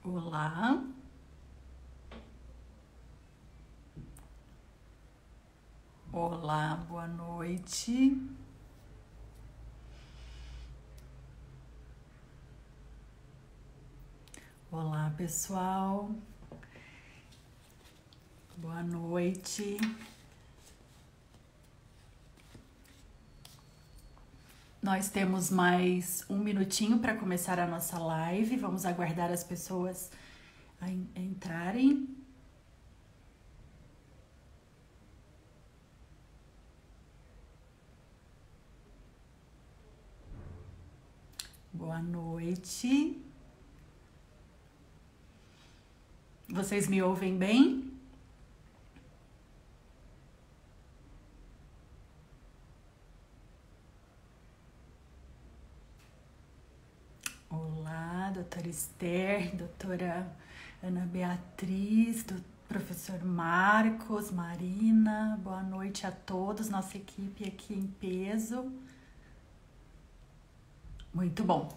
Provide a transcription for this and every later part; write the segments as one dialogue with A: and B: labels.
A: Olá, olá, boa noite. Olá, pessoal. Boa noite. Nós temos mais um minutinho para começar a nossa live. Vamos aguardar as pessoas a entrarem. Boa noite. Vocês me ouvem bem? Olá, doutora Esther, doutora Ana Beatriz, do professor Marcos, Marina, boa noite a todos, nossa equipe aqui em peso. Muito bom.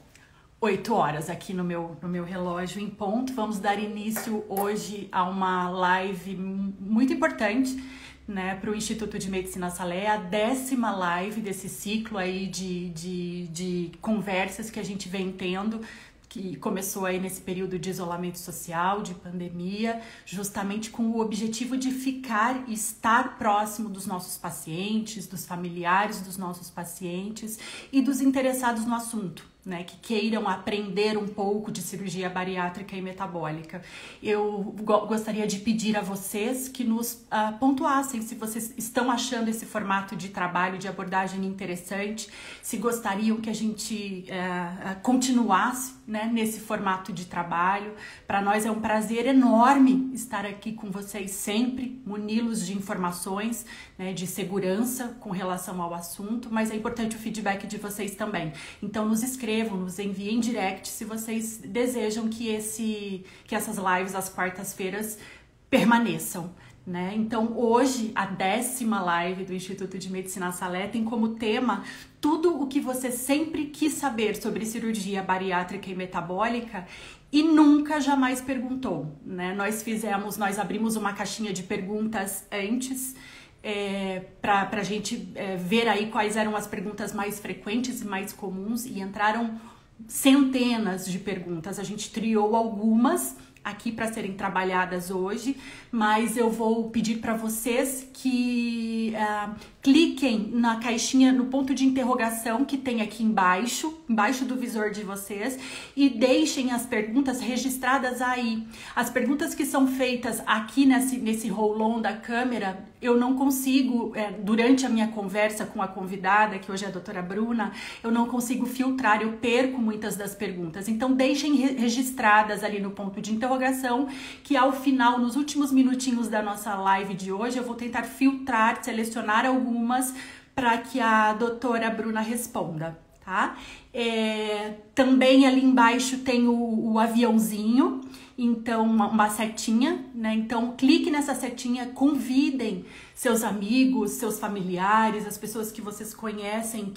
A: 8 horas aqui no meu relógio em ponto. Vamos dar início hoje a uma live muito importante, né, para o Instituto de Medicina Salé, a 10ª live desse ciclo aí de conversas que a gente vem tendo, que começou aí nesse período de isolamento social, de pandemia, justamente com o objetivo de ficar e estar próximo dos nossos pacientes, dos familiares dos nossos pacientes e dos interessados no assunto, né, que queiram aprender um pouco de cirurgia bariátrica e metabólica. Eu gostaria de pedir a vocês que nos pontuassem se vocês estão achando esse formato de trabalho, de abordagem interessante, se gostariam que a gente continuasse, né, nesse formato de trabalho. Para nós é um prazer enorme estar aqui com vocês sempre, muni-los de informações, né, de segurança com relação ao assunto, mas é importante o feedback de vocês também. Então nos escrevam, nos enviem direct se vocês desejam que essas lives às quartas-feiras permaneçam, né? Então hoje a 10ª live do Instituto de Medicina Salé tem como tema tudo o que você sempre quis saber sobre cirurgia bariátrica e metabólica e nunca jamais perguntou, né? Nós abrimos uma caixinha de perguntas antes, para a gente ver aí quais eram as perguntas mais frequentes e mais comuns, e entraram centenas de perguntas. A gente triou algumas aqui para serem trabalhadas hoje, mas eu vou pedir para vocês que cliquem na caixinha, no ponto de interrogação que tem aqui embaixo do visor de vocês, e deixem as perguntas registradas aí. As perguntas que são feitas aqui nesse roll-on da câmera, eu não consigo, durante a minha conversa com a convidada, que hoje é a doutora Bruna, eu não consigo filtrar, eu perco muitas das perguntas. Então deixem registradas ali no ponto de interrogação, que ao final, nos últimos minutinhos da nossa live de hoje, eu vou tentar filtrar, selecionar algumas para que a doutora Bruna responda, tá? Também ali embaixo tem o aviãozinho, então uma setinha, né? Então clique nessa setinha, convidem seus amigos, seus familiares, as pessoas que vocês conhecem,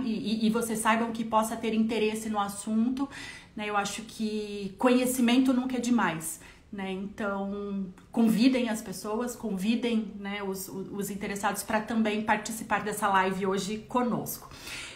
A: e vocês saibam que possa ter interesse no assunto, né? Eu acho que conhecimento nunca é demais, né? Então convidem as pessoas, convidem, né, os interessados para também participar dessa live hoje conosco.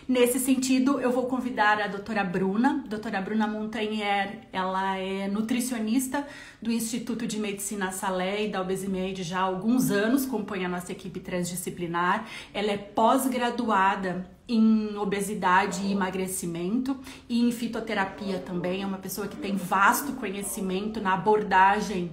A: Nesse sentido, eu vou convidar a doutora Bruna Montagnier. Ela é nutricionista do Instituto de Medicina Salé e da Obesimed já há alguns anos, compõe a nossa equipe transdisciplinar. Ela é pós-graduada em obesidade e emagrecimento e em fitoterapia também. É uma pessoa que tem vasto conhecimento na abordagem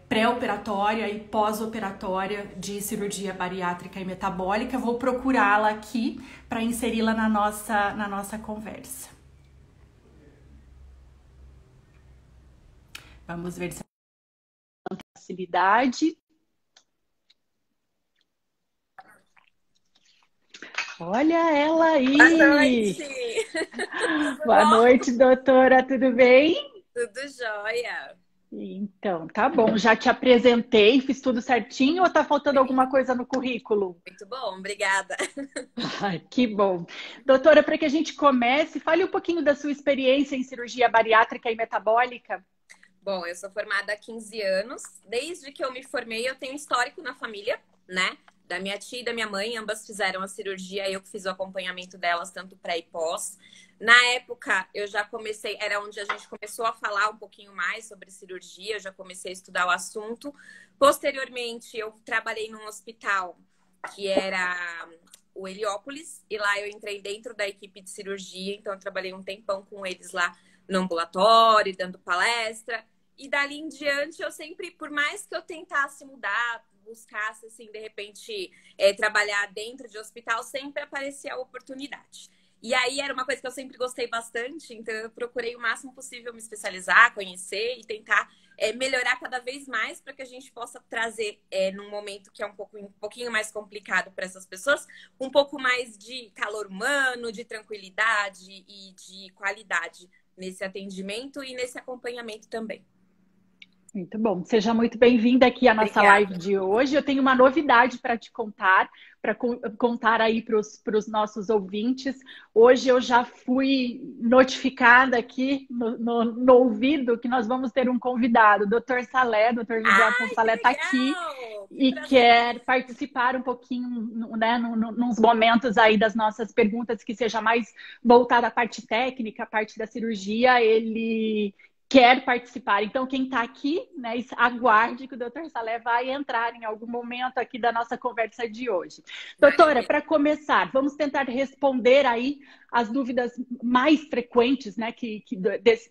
A: pré-operatória e pós-operatória de cirurgia bariátrica e metabólica. Vou procurá-la aqui para inseri-la na nossa conversa. Vamos ver se tem facilidade. Olha ela aí!
B: Boa noite!
A: Boa noite, doutora, tudo bem?
B: Tudo jóia! Então, tá bom. Já te apresentei, fiz tudo certinho ou tá faltando alguma coisa no currículo?
C: Muito bom, obrigada.
B: Ai, que bom. Doutora, para que a gente comece, fale um pouquinho da sua experiência em cirurgia bariátrica e metabólica.
C: Bom, eu sou formada há 15 anos. Desde que eu me formei, eu tenho histórico na família, né? Da minha tia e da minha mãe, ambas fizeram a cirurgia, eu que fiz o acompanhamento delas, tanto pré e pós. Na época, eu já comecei, era onde a gente começou a falar um pouquinho mais sobre cirurgia, eu já comecei a estudar o assunto. Posteriormente, eu trabalhei num hospital que era o Heliópolis, e lá eu entrei dentro da equipe de cirurgia, então eu trabalhei um tempão com eles lá no ambulatório, dando palestra. E dali em diante, eu sempre, por mais que eu tentasse mudar, buscasse, assim, de repente, trabalhar dentro de hospital, sempre aparecia a oportunidade. E aí era uma coisa que eu sempre gostei bastante, então eu procurei o máximo possível me especializar, conhecer e tentar melhorar cada vez mais para que a gente possa trazer, num momento que é um pouquinho mais complicado para essas pessoas, um pouco mais de calor humano, de tranquilidade e de qualidade nesse atendimento e nesse acompanhamento também.
B: Muito bom. Seja muito bem-vinda aqui à nossa live
C: Obrigada.
B: de hoje. Eu tenho uma novidade para te contar, para contar aí para os nossos ouvintes. Hoje eu já fui notificada aqui no ouvido que nós vamos ter um convidado, o Dr. Salé, Dr. José
C: Ai,
B: Afonso
C: que
B: Salé está aqui
C: legal! Que
B: e
C: prazer!
B: quer participar um pouquinho, né, nos momentos aí das nossas perguntas que seja mais voltada à parte técnica, à parte da cirurgia. Ele quer participar. Então, quem está aqui, né, aguarde que o Dr. Salé vai entrar em algum momento aqui da nossa conversa de hoje. Doutora,
C: Maravilha.
B: para começar, vamos tentar responder aí as dúvidas mais frequentes, né,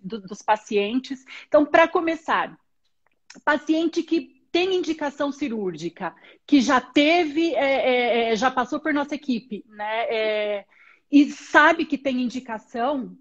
B: dos pacientes. Então, para começar, paciente que tem indicação cirúrgica, que já teve, já passou por nossa equipe, né, e sabe que tem indicação,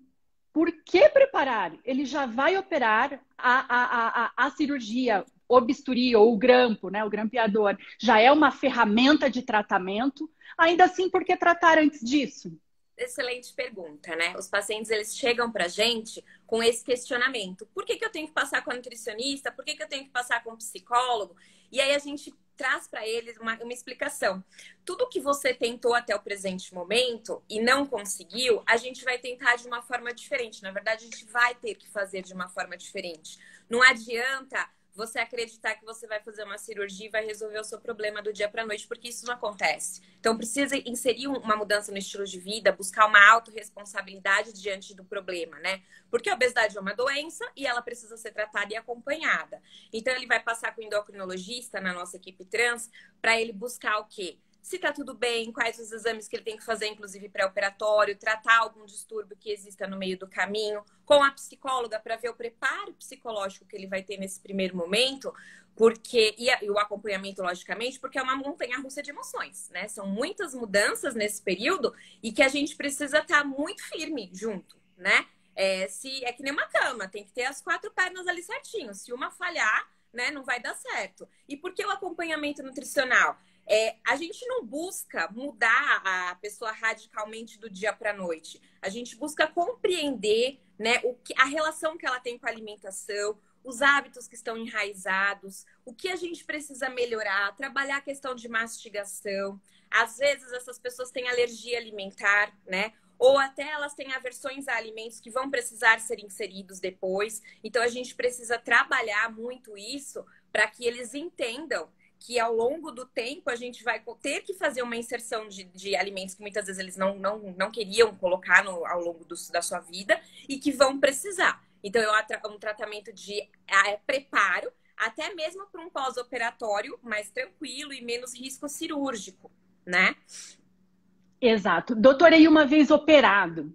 B: por que preparar? Ele já vai operar a cirurgia, o bisturi ou o grampo, né? O grampeador. Já é uma ferramenta de tratamento. Ainda assim, por que tratar antes disso?
C: Excelente pergunta, né? Os pacientes, eles chegam pra gente com esse questionamento. Por que que eu tenho que passar com a nutricionista? Por que que eu tenho que passar com o psicólogo? E aí a gente traz para eles uma explicação. Tudo que você tentou até o presente momento e não conseguiu, a gente vai tentar de uma forma diferente. Na verdade, a gente vai ter que fazer de uma forma diferente. Não adianta você acreditar que você vai fazer uma cirurgia e vai resolver o seu problema do dia para a noite, porque isso não acontece. Então, precisa inserir uma mudança no estilo de vida, buscar uma autorresponsabilidade diante do problema, né? Porque a obesidade é uma doença e ela precisa ser tratada e acompanhada. Então, ele vai passar com o endocrinologista na nossa equipe trans para ele buscar o quê? Se tá tudo bem, quais os exames que ele tem que fazer, inclusive pré-operatório, tratar algum distúrbio que exista no meio do caminho, com a psicóloga para ver o preparo psicológico que ele vai ter nesse primeiro momento, porque e o acompanhamento, logicamente, porque é uma montanha-russa de emoções, né? São muitas mudanças nesse período e que a gente precisa estar muito firme junto, né? É que nem uma cama, tem que ter as quatro pernas ali certinho. Se uma falhar, né, não vai dar certo. E por que o acompanhamento nutricional? A gente não busca mudar a pessoa radicalmente do dia para a noite. A gente busca compreender, né, a relação que ela tem com a alimentação, os hábitos que estão enraizados, o que a gente precisa melhorar, trabalhar a questão de mastigação. Às vezes essas pessoas têm alergia alimentar, né? Ou até elas têm aversões a alimentos que vão precisar ser inseridos depois. Então a gente precisa trabalhar muito isso para que eles entendam que ao longo do tempo a gente vai ter que fazer uma inserção de alimentos que muitas vezes eles não queriam colocar ao longo da sua vida e que vão precisar. Então, é um tratamento de preparo, até mesmo para um pós-operatório mais tranquilo e menos risco cirúrgico, né?
B: Exato. Doutora, e uma vez operado,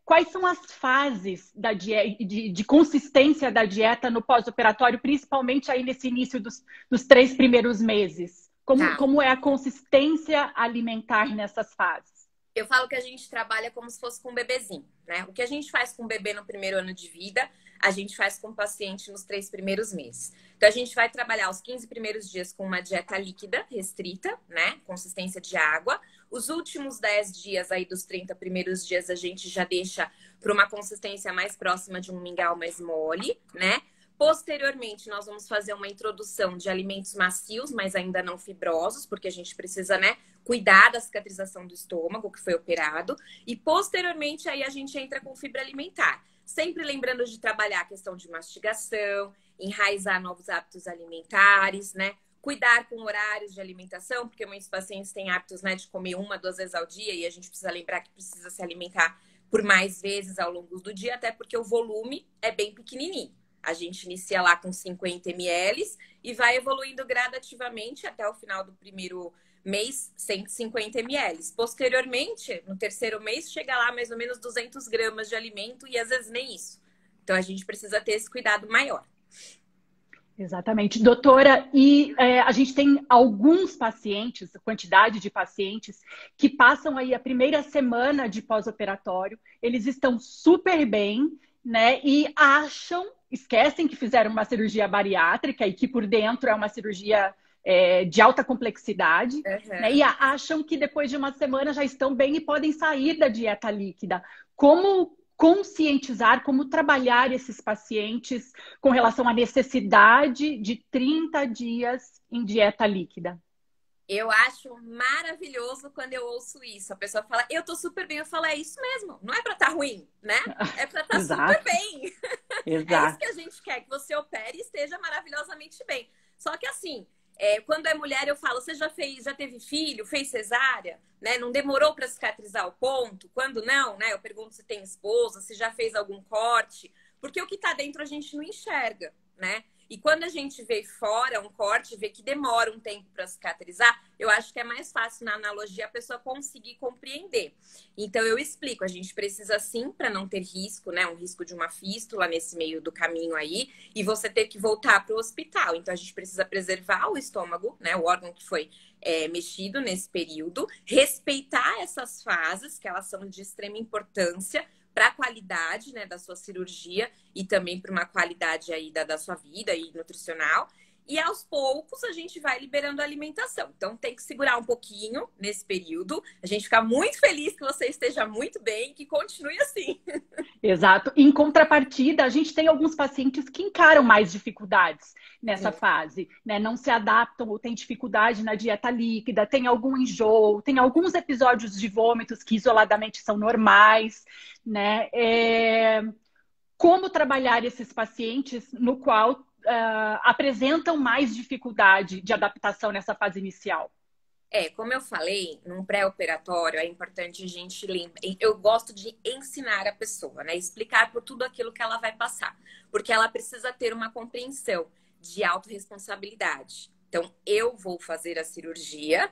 B: quais são as fases da de consistência da dieta no pós-operatório, principalmente aí nesse início dos 3 primeiros meses?
C: Tá.
B: Como é a consistência alimentar nessas fases?
C: Eu falo que a gente trabalha como se fosse com um bebezinho, né? O que a gente faz com o bebê no primeiro ano de vida, a gente faz com o paciente nos 3 primeiros meses. Então, a gente vai trabalhar os 15 primeiros dias com uma dieta líquida, restrita, né? Consistência de água. Os últimos 10 dias aí dos 30 primeiros dias, a gente já deixa para uma consistência mais próxima de um mingau mais mole, né? Posteriormente, nós vamos fazer uma introdução de alimentos macios, mas ainda não fibrosos, porque a gente precisa, né, cuidar da cicatrização do estômago que foi operado. E posteriormente, aí a gente entra com fibra alimentar. Sempre lembrando de trabalhar a questão de mastigação, enraizar novos hábitos alimentares, né? Cuidar com horários de alimentação, porque muitos pacientes têm hábitos, né, de comer 1, 2 vezes ao dia e a gente precisa lembrar que precisa se alimentar por mais vezes ao longo do dia, até porque o volume é bem pequenininho. A gente inicia lá com 50 ml e vai evoluindo gradativamente até o final do primeiro mês, 150 ml. Posteriormente, no terceiro mês, chega lá mais ou menos 200 gramas de alimento e às vezes nem isso. Então, a gente precisa ter esse cuidado maior.
B: Exatamente. Doutora, e a gente tem alguns pacientes, quantidade de pacientes, que passam aí a primeira semana de pós-operatório, eles estão super bem, né? E esquecem que fizeram uma cirurgia bariátrica e que por dentro é uma cirurgia de alta complexidade, né? E acham que depois de uma semana já estão bem e podem sair da dieta líquida. Como conscientizar, como trabalhar esses pacientes com relação à necessidade de 30 dias em dieta líquida?
C: Eu acho maravilhoso quando eu ouço isso. A pessoa fala, eu tô super bem. Eu falo, é isso mesmo. Não é pra estar ruim, né? É pra estar super bem.
B: Exato.
C: É isso que a gente quer, que você opere e esteja maravilhosamente bem. Só que assim, quando é mulher, eu falo, você já teve filho, fez cesárea, né? Não demorou para cicatrizar o ponto? Quando não, né? Eu pergunto se tem esposa, se já fez algum corte, porque o que tá dentro a gente não enxerga, né? E quando a gente vê fora um corte, vê que demora um tempo para cicatrizar, eu acho que é mais fácil na analogia a pessoa conseguir compreender. Então eu explico, a gente precisa sim, para não ter risco, né? Um risco de uma fístula nesse meio do caminho aí, e você ter que voltar para o hospital. Então a gente precisa preservar o estômago, né? O órgão que foi mexido nesse período, respeitar essas fases, que elas são de extrema importância para a qualidade, né, da sua cirurgia e também para uma qualidade aí da sua vida e nutricional. E aos poucos a gente vai liberando a alimentação. Então tem que segurar um pouquinho nesse período. A gente fica muito feliz que você esteja muito bem, que continue assim.
B: Exato. Em contrapartida, a gente tem alguns pacientes que encaram mais dificuldades nessa fase, né? Não se adaptam ou têm dificuldade na dieta líquida, tem algum enjoo, tem alguns episódios de vômitos que isoladamente são normais, né? Como trabalhar esses pacientes no qual apresentam mais dificuldade de adaptação nessa fase inicial?
C: Como eu falei, num pré-operatório é importante a gente lembrar. Eu gosto de ensinar a pessoa, né? Explicar por tudo aquilo que ela vai passar. Porque ela precisa ter uma compreensão de autorresponsabilidade. Então, eu vou fazer a cirurgia,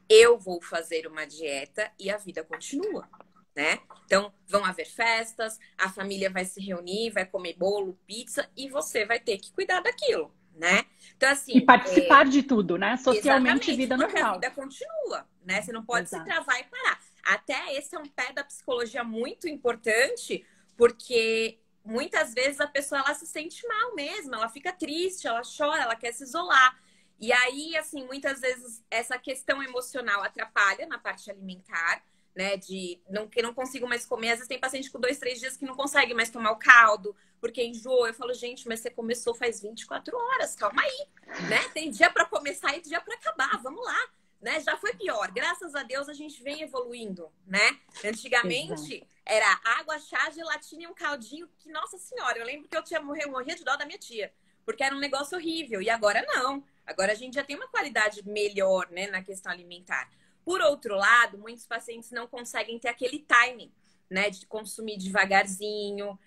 C: eu vou fazer uma dieta e a vida continua, né? Então, vão haver festas, a família vai se reunir, vai comer bolo, pizza e você vai ter que cuidar daquilo, né? Então, assim...
B: E participar de tudo, né? Socialmente, vida normal.
C: A vida continua, né? Você não pode se travar e parar. Até esse é um pé da psicologia muito importante, porque muitas vezes a pessoa, ela se sente mal mesmo, ela fica triste, ela chora, ela quer se isolar. E aí, assim, muitas vezes essa questão emocional atrapalha na parte alimentar, né, que não consigo mais comer. Às vezes tem paciente com 2, 3 dias que não consegue mais tomar o caldo, porque enjoa. Eu falo, gente, mas você começou faz 24 horas, calma aí, né? Tem dia para começar e dia para acabar, vamos lá, né? Já foi pior, graças a Deus a gente vem evoluindo, né? Antigamente era água, chá, gelatina e um caldinho, que, nossa senhora, eu lembro que eu morria de dó da minha tia, porque era um negócio horrível, e agora não. Agora a gente já tem uma qualidade melhor, né, na questão alimentar. Por outro lado, muitos pacientes não conseguem ter aquele timing, né? De consumir devagarzinho,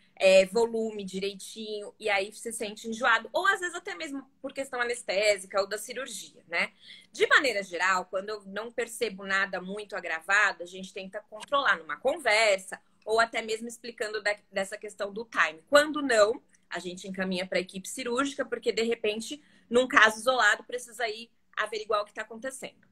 C: volume direitinho, e aí se sente enjoado. Ou às vezes até mesmo por questão anestésica ou da cirurgia, né? De maneira geral, quando eu não percebo nada muito agravado, a gente tenta controlar numa conversa, ou até mesmo explicando dessa questão do time. Quando não, a gente encaminha para a equipe cirúrgica, porque de repente, num caso isolado, precisa ir averiguar o que está acontecendo.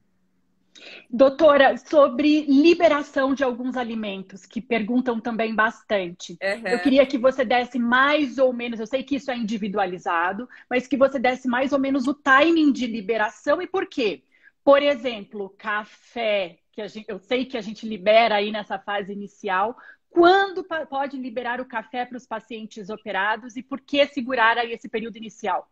B: Doutora, sobre liberação de alguns alimentos, que perguntam também bastante. Eu queria que você desse mais ou menos, eu sei que isso é individualizado, mas que você desse mais ou menos o timing de liberação e por quê. Por exemplo, café, eu sei que a gente libera aí nessa fase inicial, Quando pode liberar o café para os pacientes operados e por que segurar aí esse período inicial?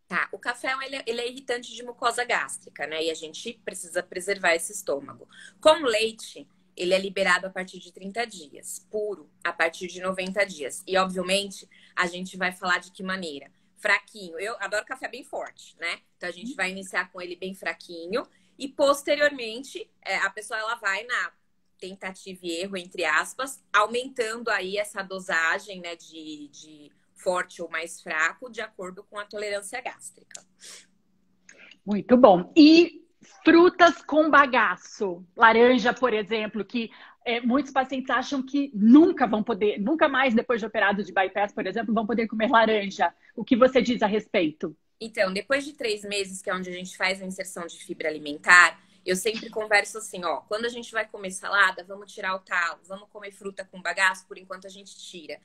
C: Tá, o café ele é irritante de mucosa gástrica, né? E a gente precisa preservar esse estômago. Com leite, ele é liberado a partir de 30 dias, puro, a partir de 90 dias. E, obviamente, a gente vai falar de que maneira? Fraquinho. Eu adoro café bem forte, né? Então, a gente vai iniciar com ele bem fraquinho e, posteriormente, a pessoa ela vai na tentativa e erro, entre aspas, aumentando aí essa dosagem, né, de forte ou mais fraco, de acordo com a tolerância gástrica.
B: Muito bom. E frutas com bagaço, laranja, por exemplo, que muitos pacientes acham que nunca vão poder, nunca mais depois de operado de bypass, por exemplo, vão poder comer laranja. O que você diz a respeito?
C: Então, depois de 3 meses, que é onde a gente faz a inserção de fibra alimentar, eu sempre converso assim, ó, quando a gente vai comer salada, vamos tirar o talo, vamos comer fruta com bagaço, por enquanto a gente tira.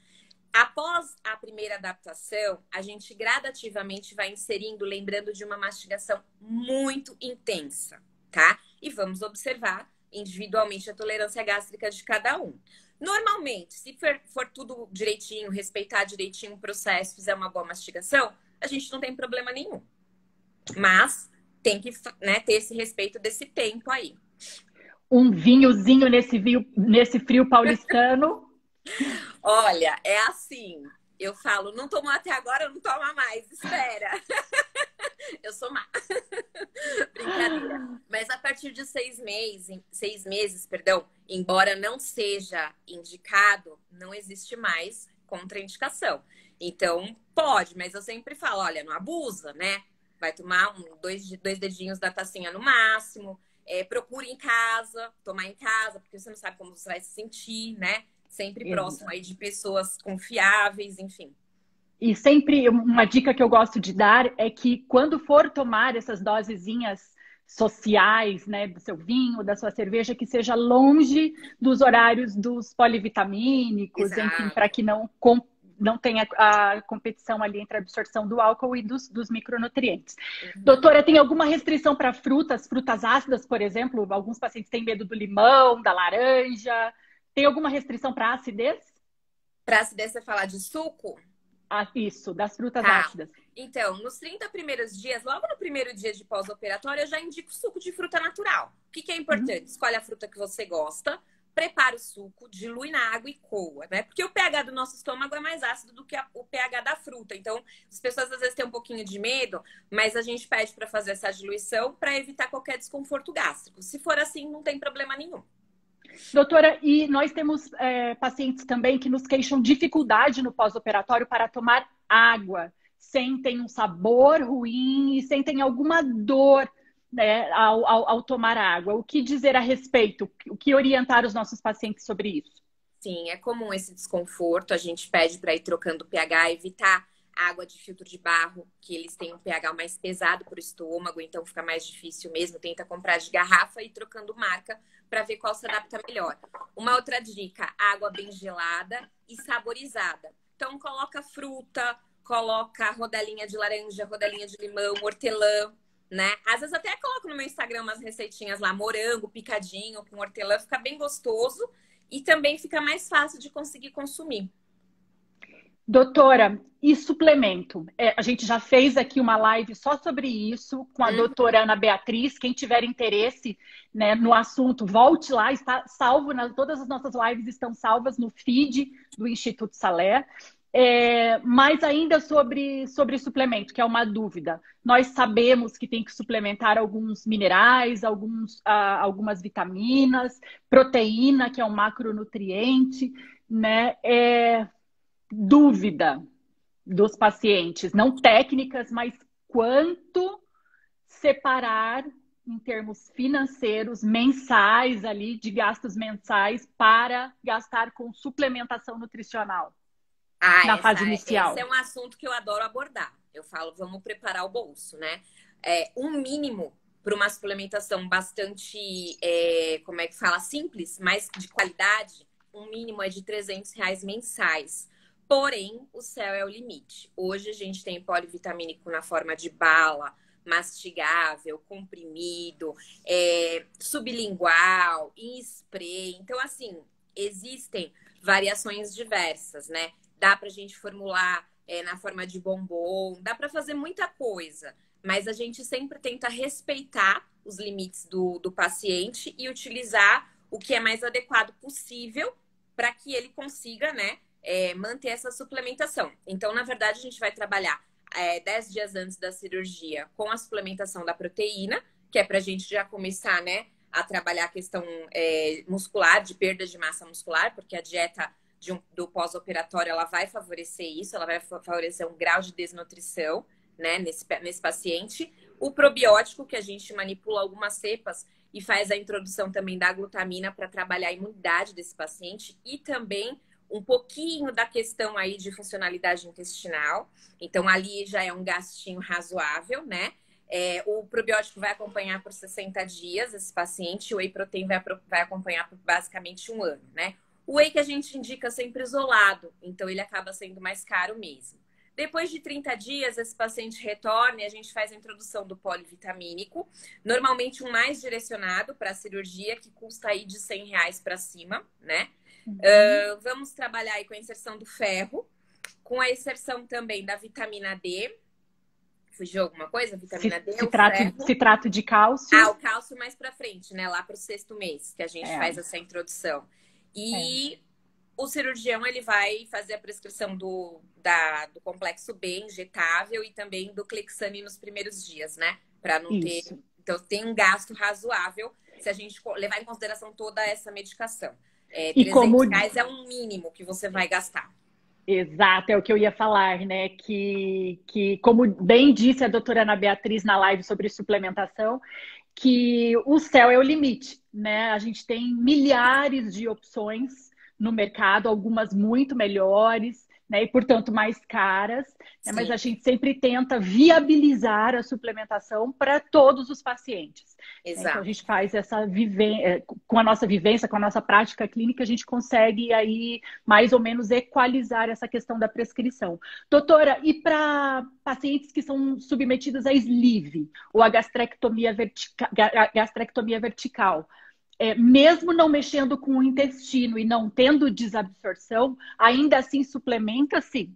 C: Após a primeira adaptação, a gente gradativamente vai inserindo, lembrando de uma mastigação muito intensa, tá? E vamos observar individualmente a tolerância gástrica de cada um. Normalmente, se for tudo direitinho, respeitar direitinho o processo, fizer uma boa mastigação, a gente não tem problema nenhum. Mas tem que, né, ter esse respeito desse tempo aí.
B: Um vinhozinho nesse frio paulistano.
C: Olha, é assim, eu falo, não tomou até agora, não toma mais, espera. Eu sou má. Brincadeira. Mas a partir de 6 meses, embora não seja indicado, não existe mais contraindicação. Então, pode, mas eu sempre falo, olha, não abusa, né? Vai tomar dois dedinhos da tacinha no máximo. Procure em casa, tomar em casa, porque você não sabe como você vai se sentir, né? Sempre próximo aí de pessoas confiáveis, enfim.
B: E sempre uma dica que eu gosto de dar é que quando for tomar essas dosezinhas sociais, né, do seu vinho, da sua cerveja, que seja longe dos horários dos polivitamínicos,
C: Exato.
B: enfim, para que não tenha a competição ali entre a absorção do álcool e dos micronutrientes. Uhum. Doutora, tem alguma restrição para frutas ácidas, por exemplo? Alguns pacientes têm medo do limão, da laranja. Tem alguma restrição para acidez?
C: Para acidez, você falar de suco?
B: Isso, das frutas ácidas.
C: Então, nos 30 primeiros dias, logo no primeiro dia de pós-operatório, eu já indico suco de fruta natural. O que é importante? Escolhe a fruta que você gosta, prepara o suco, dilui na água e coa, né? Porque o pH do nosso estômago é mais ácido do que o pH da fruta. Então, as pessoas às vezes têm um pouquinho de medo, mas a gente pede para fazer essa diluição para evitar qualquer desconforto gástrico. Se for assim, não tem problema nenhum.
B: Doutora, e nós temos pacientes também que nos queixam dificuldade no pós-operatório para tomar água. Sentem um sabor ruim e sentem alguma dor, né, ao tomar água. O que dizer a respeito? O que orientar os nossos pacientes sobre isso?
C: Sim, é comum esse desconforto. A gente pede para ir trocando o pH, evitar água de filtro de barro, que eles têm um pH mais pesado para o estômago, então fica mais difícil mesmo. Tenta comprar de garrafa e ir trocando marca para ver qual se adapta melhor. Uma outra dica, água bem gelada e saborizada. Então coloca fruta, coloca rodelinha de laranja, rodelinha de limão, hortelã, né? Às vezes até coloco no meu Instagram umas receitinhas lá, morango picadinho com hortelã, fica bem gostoso e também fica mais fácil de conseguir consumir.
B: Doutora, e suplemento? A gente já fez aqui uma live só sobre isso com a doutora Ana Beatriz. Quem tiver interesse, né, no assunto, volte lá, está salvo, todas as nossas lives estão salvas no feed do Instituto Salé. Mas ainda sobre suplemento, que é uma dúvida. Nós sabemos que tem que suplementar alguns minerais, algumas vitaminas, proteína, que é um macronutriente, né? Dúvida dos pacientes, não técnicas, mas quanto separar em termos financeiros, mensais ali, de gastos mensais para gastar com suplementação nutricional na fase inicial.
C: Esse é um assunto que eu adoro abordar. Eu falo, vamos preparar o bolso, né? Um mínimo para uma suplementação bastante, como é que fala, simples, mas de qualidade, um mínimo é de R$300 mensais. Porém, o céu é o limite. Hoje a gente tem polivitamínico na forma de bala, mastigável, comprimido, sublingual, em spray. Então, assim, existem variações diversas, né? Dá pra gente formular na forma de bombom, dá pra fazer muita coisa, mas a gente sempre tenta respeitar os limites do paciente e utilizar o que é mais adequado possível para que ele consiga, né, manter essa suplementação. Então, na verdade, a gente vai trabalhar 10 dias antes da cirurgia com a suplementação da proteína, que é para a gente já começar, né, a trabalhar a questão muscular, de perda de massa muscular, porque a dieta do pós-operatório ela vai favorecer isso, ela vai favorecer um grau de desnutrição, né, nesse paciente. O probiótico, que a gente manipula algumas cepas e faz a introdução também da glutamina para trabalhar a imunidade desse paciente e também um pouquinho da questão aí de funcionalidade intestinal. Então, ali já é um gastinho razoável, né? O probiótico vai acompanhar por 60 dias esse paciente, o whey protein vai acompanhar por basicamente 1 ano, né? O whey que a gente indica sempre isolado, então ele acaba sendo mais caro mesmo. Depois de 30 dias, esse paciente retorna e a gente faz a introdução do polivitamínico, normalmente um mais direcionado para a cirurgia, que custa aí de R$100 para cima, né? Vamos trabalhar aí com a inserção do ferro, com a inserção também da vitamina D. Fugiu alguma coisa? Vitamina D,
B: citrato de cálcio.
C: O cálcio mais para frente, né? Lá para o 6º mês, que a gente faz essa introdução. E o cirurgião, ele vai fazer a prescrição do complexo B injetável e também do Clexane nos primeiros dias, né? Para não ter... Então, tem um gasto razoável se a gente levar em consideração toda essa medicação. R$300 é um mínimo que você vai gastar.
B: Exato, é o que eu ia falar, né? Que como bem disse a doutora Ana Beatriz na live sobre suplementação, que o céu é o limite, né? A gente tem milhares de opções no mercado, algumas muito melhores, né? E, portanto, mais caras, né? Mas a gente sempre tenta viabilizar a suplementação para todos os pacientes.
C: Exato.
B: Então, a gente faz essa vivência, com a nossa vivência, com a nossa prática clínica, a gente consegue aí mais ou menos equalizar essa questão da prescrição. Doutora, e para pacientes que são submetidos a sleeve ou a gastrectomia vertical, mesmo não mexendo com o intestino e não tendo desabsorção, ainda assim suplementa, sim?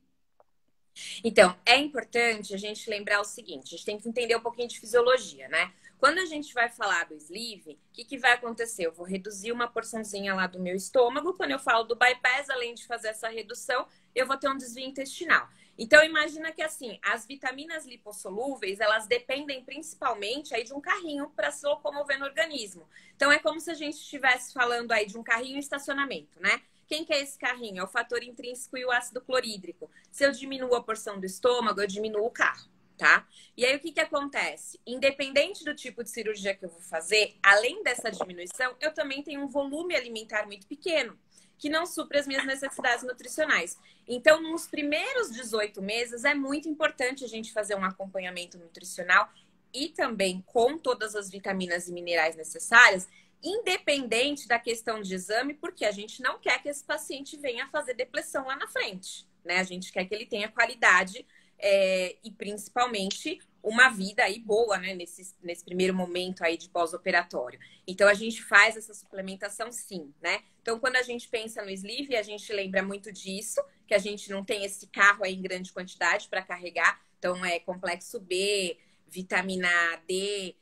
C: Então, é importante a gente lembrar o seguinte, a gente tem que entender um pouquinho de fisiologia, né? Quando a gente vai falar do sleeve, o que vai acontecer? Eu vou reduzir uma porçãozinha lá do meu estômago. Quando eu falo do bypass, além de fazer essa redução, eu vou ter um desvio intestinal. Então, imagina que assim, as vitaminas lipossolúveis, elas dependem principalmente aí de um carrinho para se locomover no organismo. Então, é como se a gente estivesse falando aí de um carrinho em estacionamento, né? Quem que é esse carrinho? É o fator intrínseco e o ácido clorídrico. Se eu diminuo a porção do estômago, eu diminuo o carro, tá? E aí, o que acontece? Independente do tipo de cirurgia que eu vou fazer, além dessa diminuição, eu também tenho um volume alimentar muito pequeno, que não supre as minhas necessidades nutricionais. Então, nos primeiros 18 meses, é muito importante a gente fazer um acompanhamento nutricional e também com todas as vitaminas e minerais necessárias, independente da questão de exame, porque a gente não quer que esse paciente venha fazer depressão lá na frente, né? A gente quer que ele tenha qualidade e principalmente uma vida aí boa, né? Nesse primeiro momento aí de pós-operatório. Então, a gente faz essa suplementação sim, né? Então, quando a gente pensa no sleeve, a gente lembra muito disso, que a gente não tem esse carro aí em grande quantidade para carregar. Então, é complexo B, vitamina D,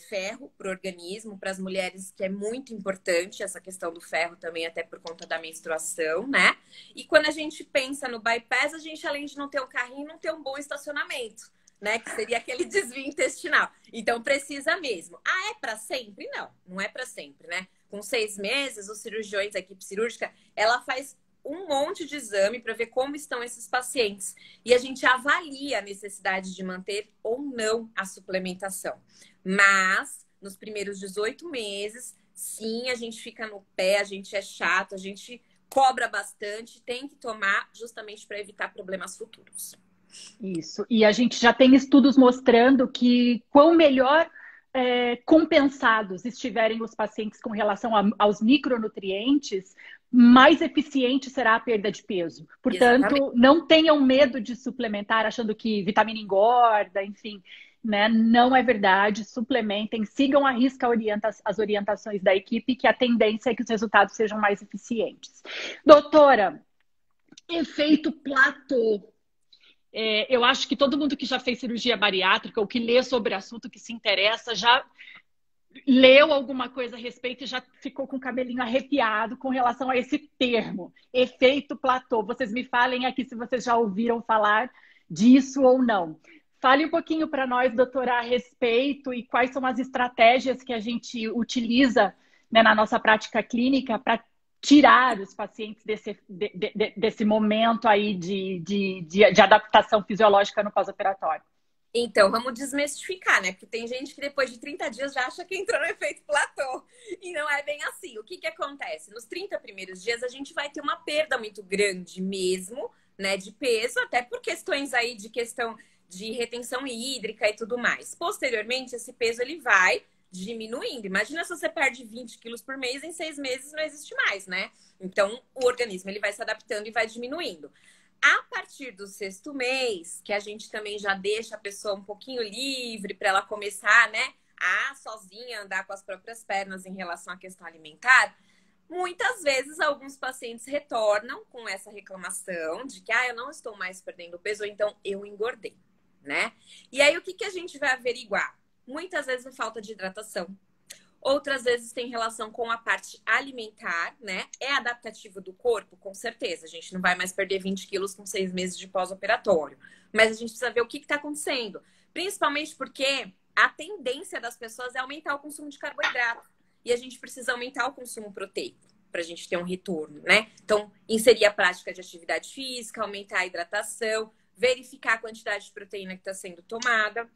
C: ferro para o organismo, para as mulheres, que é muito importante essa questão do ferro também, até por conta da menstruação, né? E quando a gente pensa no bypass, a gente, além de não ter o carrinho, não ter um bom estacionamento, né? Que seria aquele desvio intestinal. Então, precisa mesmo. É para sempre? Não, não é para sempre, né? Com 6 meses, os cirurgiões, a equipe cirúrgica, ela faz um monte de exame para ver como estão esses pacientes. E a gente avalia a necessidade de manter ou não a suplementação. Mas, nos primeiros 18 meses, sim, a gente fica no pé, a gente é chato, a gente cobra bastante, tem que tomar justamente para evitar problemas futuros.
B: Isso. E a gente já tem estudos mostrando que quão melhor compensados estiverem os pacientes com relação aos micronutrientes, mais eficiente será a perda de peso. Portanto, Exatamente. Não tenham medo de suplementar achando que vitamina engorda, enfim. né? Não é verdade, suplementem, sigam à risca as orientações da equipe, que a tendência é que os resultados sejam mais eficientes. Doutora, efeito platô. Eu acho que todo mundo que já fez cirurgia bariátrica ou que lê sobre o assunto, que se interessa, já leu alguma coisa a respeito e já ficou com o cabelinho arrepiado com relação a esse termo, efeito platô. Vocês me falem aqui se vocês já ouviram falar disso ou não. Fale um pouquinho para nós, doutora, a respeito e quais são as estratégias que a gente utiliza, né, na nossa prática clínica para tirar os pacientes desse momento aí de adaptação fisiológica no pós-operatório.
C: Então, vamos desmistificar, né? Porque tem gente que depois de 30 dias já acha que entrou no efeito platô. E não é bem assim. O que que acontece? Nos 30 primeiros dias, a gente vai ter uma perda muito grande mesmo, né? De peso, até por questões aí de questão de retenção hídrica e tudo mais. Posteriormente, esse peso ele vai diminuindo. Imagina se você perde 20 quilos por mês, em 6 meses não existe mais, né? Então, o organismo ele vai se adaptando e vai diminuindo. A partir do 6º mês, que a gente também já deixa a pessoa um pouquinho livre para ela começar, né, a sozinha andar com as próprias pernas em relação à questão alimentar, muitas vezes alguns pacientes retornam com essa reclamação de que eu não estou mais perdendo peso, ou então eu engordei, né? E aí o que que a gente vai averiguar? Muitas vezes é falta de hidratação. Outras vezes tem relação com a parte alimentar, né? É adaptativo do corpo? Com certeza. A gente não vai mais perder 20 quilos com 6 meses de pós-operatório. Mas a gente precisa ver o que está acontecendo. Principalmente porque a tendência das pessoas é aumentar o consumo de carboidrato. E a gente precisa aumentar o consumo proteico para a gente ter um retorno, né? Então, inserir a prática de atividade física, aumentar a hidratação, verificar a quantidade de proteína que está sendo tomada.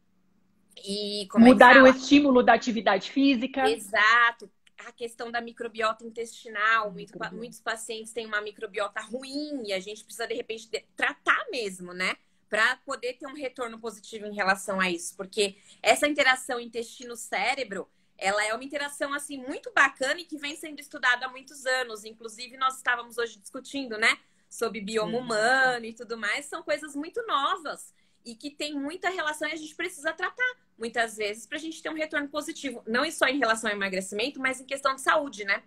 C: E
B: mudar o estímulo da atividade física.
C: Exato. A questão da microbiota intestinal. Muitos pacientes têm uma microbiota ruim e a gente precisa, de repente, tratar mesmo, né? Para poder ter um retorno positivo em relação a isso. Porque essa interação intestino-cérebro, ela é uma interação, assim, muito bacana e que vem sendo estudada há muitos anos. Inclusive, nós estávamos hoje discutindo, né? Sobre bioma humano e tudo mais. São coisas muito novas e que tem muita relação e a gente precisa tratar muitas vezes para a gente ter um retorno positivo. Não só em relação ao emagrecimento, mas em questão de saúde, né?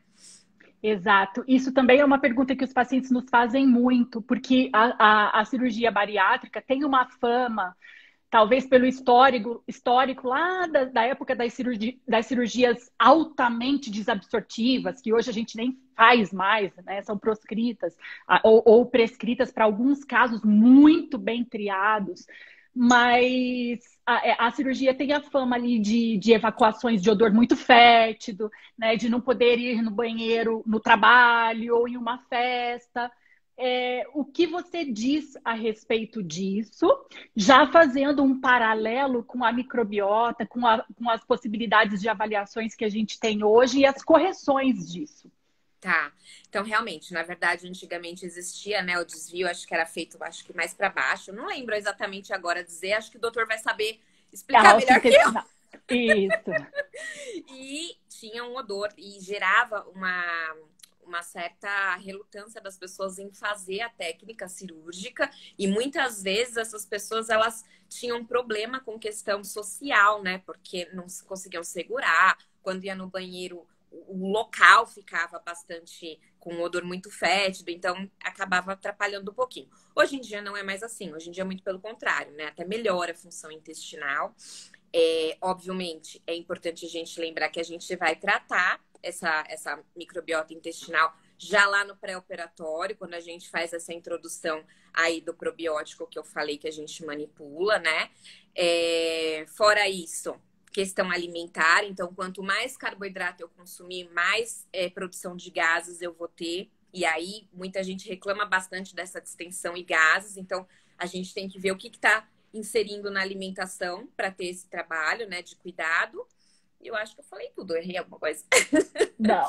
B: Exato. Isso também é uma pergunta que os pacientes nos fazem muito, porque a cirurgia bariátrica tem uma fama, talvez pelo histórico lá da época das cirurgias altamente desabsortivas, que hoje a gente nem faz mais, né? São proscritas ou prescritas para alguns casos muito bem triados. Mas a cirurgia tem a fama ali de evacuações de odor muito fétido, né? De não poder ir no banheiro no trabalho ou em uma festa. O que você diz a respeito disso, já fazendo um paralelo com a microbiota, com as possibilidades de avaliações que a gente tem hoje e as correções disso?
C: Tá. Então, realmente, na verdade, antigamente existia, né, o desvio, acho que era feito, acho que mais para baixo. Não lembro exatamente agora dizer, acho que o doutor vai saber explicar melhor que eu.
B: Isso.
C: E tinha um odor e gerava uma certa relutância das pessoas em fazer a técnica cirúrgica e muitas vezes essas pessoas elas tinham problema com questão social, né? Porque não conseguiam segurar, quando ia no banheiro o local ficava bastante com um odor muito fétido, então acabava atrapalhando um pouquinho. Hoje em dia não é mais assim, hoje em dia é muito pelo contrário, né? Até melhora a função intestinal. Obviamente, é importante a gente lembrar que a gente vai tratar essa microbiota intestinal já lá no pré-operatório, quando a gente faz essa introdução aí do probiótico que eu falei que a gente manipula, né? Fora isso, questão alimentar, então quanto mais carboidrato eu consumir, mais produção de gases eu vou ter. E aí, muita gente reclama bastante dessa distensão e gases, então a gente tem que ver o que está inserindo na alimentação para ter esse trabalho, né, de cuidado. Eu acho que eu falei tudo, eu errei alguma coisa.
B: Não,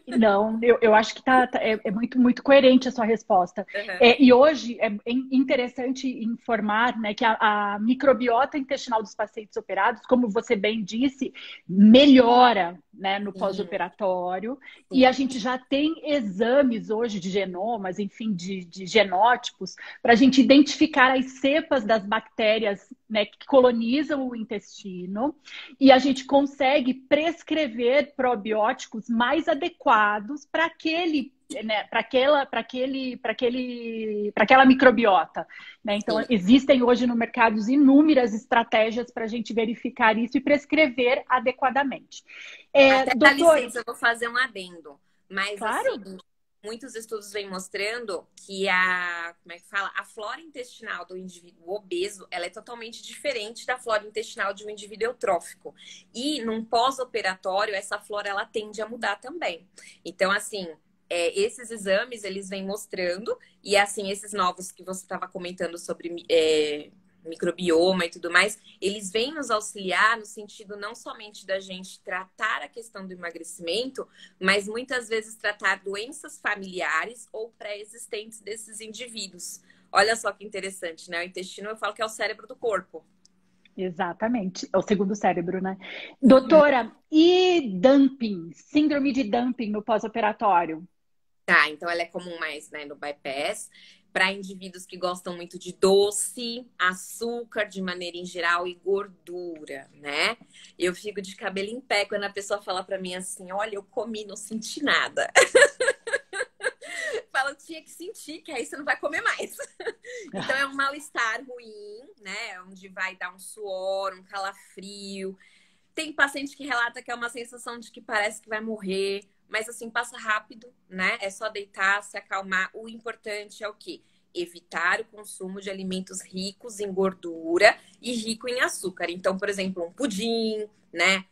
B: não, eu acho que é muito, muito coerente a sua resposta.
C: Uhum.
B: E hoje é interessante informar, né, que a microbiota intestinal dos pacientes operados, como você bem disse, melhora né, no pós-operatório, e a gente já tem exames hoje de genomas, enfim, de genótipos, para a gente identificar as cepas das bactérias, né, que colonizam o intestino, e a gente consegue prescrever probióticos mais adequados para aquele, né, para aquela microbiota, né? Então, existem hoje no mercado inúmeras estratégias para a gente verificar isso e prescrever adequadamente.
C: Até dá licença, eu vou fazer um adendo. Mas,
B: claro.
C: assim, muitos estudos vêm mostrando que como é que fala? A flora intestinal do indivíduo obeso, ela é totalmente diferente da flora intestinal de um indivíduo eutrófico. E, num pós-operatório, essa flora, ela tende a mudar também. Então, assim... esses exames, eles vêm mostrando, e assim, esses novos que você estava comentando sobre microbioma e tudo mais, eles vêm nos auxiliar no sentido não somente da gente tratar a questão do emagrecimento, mas muitas vezes tratar doenças familiares ou pré-existentes desses indivíduos. Olha só que interessante, né? O intestino, eu falo que é o cérebro do corpo.
B: Exatamente, é o segundo cérebro, né? Doutora, e dumping, síndrome de dumping no pós-operatório?
C: Tá, então ela é comum mais, né, no bypass, para indivíduos que gostam muito de doce, açúcar de maneira em geral e gordura, né? Eu fico de cabelo em pé quando a pessoa fala para mim assim, olha, eu comi, não senti nada. Fala, tinha que sentir, que aí você não vai comer mais. Então é um mal-estar ruim, né? Onde vai dar um suor, um calafrio. Tem paciente que relata que é uma sensação de que parece que vai morrer, mas assim, passa rápido, né? É só deitar, se acalmar. O importante é o quê? Evitar o consumo de alimentos ricos em gordura e rico em açúcar. Então, por exemplo, um pudim, né?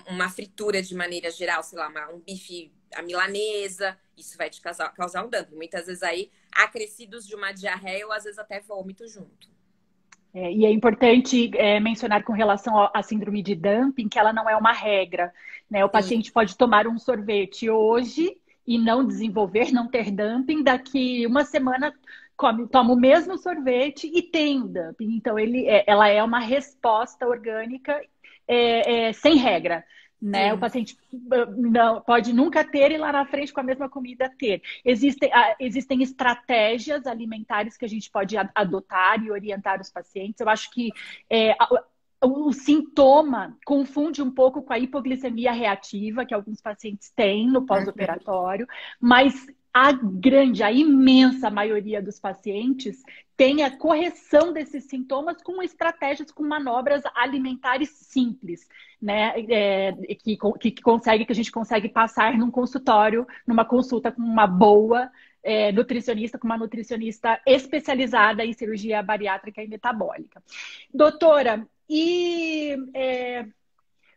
C: Uma fritura de maneira geral, sei lá, um bife à milanesa, isso vai te causar um dumping. Muitas vezes aí, acrescidos de uma diarreia ou às vezes até vômito junto.
B: E é importante mencionar com relação à síndrome de dumping que ela não é uma regra, né? O paciente pode tomar um sorvete hoje e não desenvolver, não ter dumping, daqui uma semana toma o mesmo sorvete e tem o dumping. Então, ela é uma resposta orgânica sem regra. Né? O paciente não, pode nunca ter e lá na frente com a mesma comida ter. Existem estratégias alimentares que a gente pode adotar e orientar os pacientes. Eu acho que o sintoma confunde um pouco com a hipoglicemia reativa que alguns pacientes têm no pós-operatório, mas a imensa maioria dos pacientes tem a correção desses sintomas com estratégias, com manobras alimentares simples, né? Que a gente consegue passar num consultório, numa consulta com uma boa nutricionista, com uma nutricionista especializada em cirurgia bariátrica e metabólica. Doutora,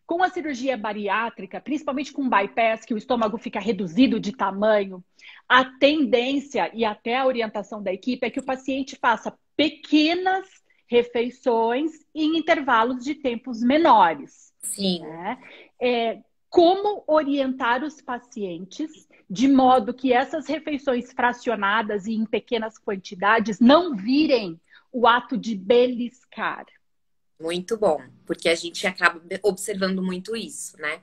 B: com a cirurgia bariátrica, principalmente com bypass, que o estômago fica reduzido de tamanho, a tendência e até a orientação da equipe é que o paciente faça pequenas refeições em intervalos de tempos menores.
C: Sim.
B: Né? Como orientar os pacientes de modo que essas refeições fracionadas e em pequenas quantidades não virem o ato de beliscar?
C: Muito bom, porque a gente acaba observando muito isso, né?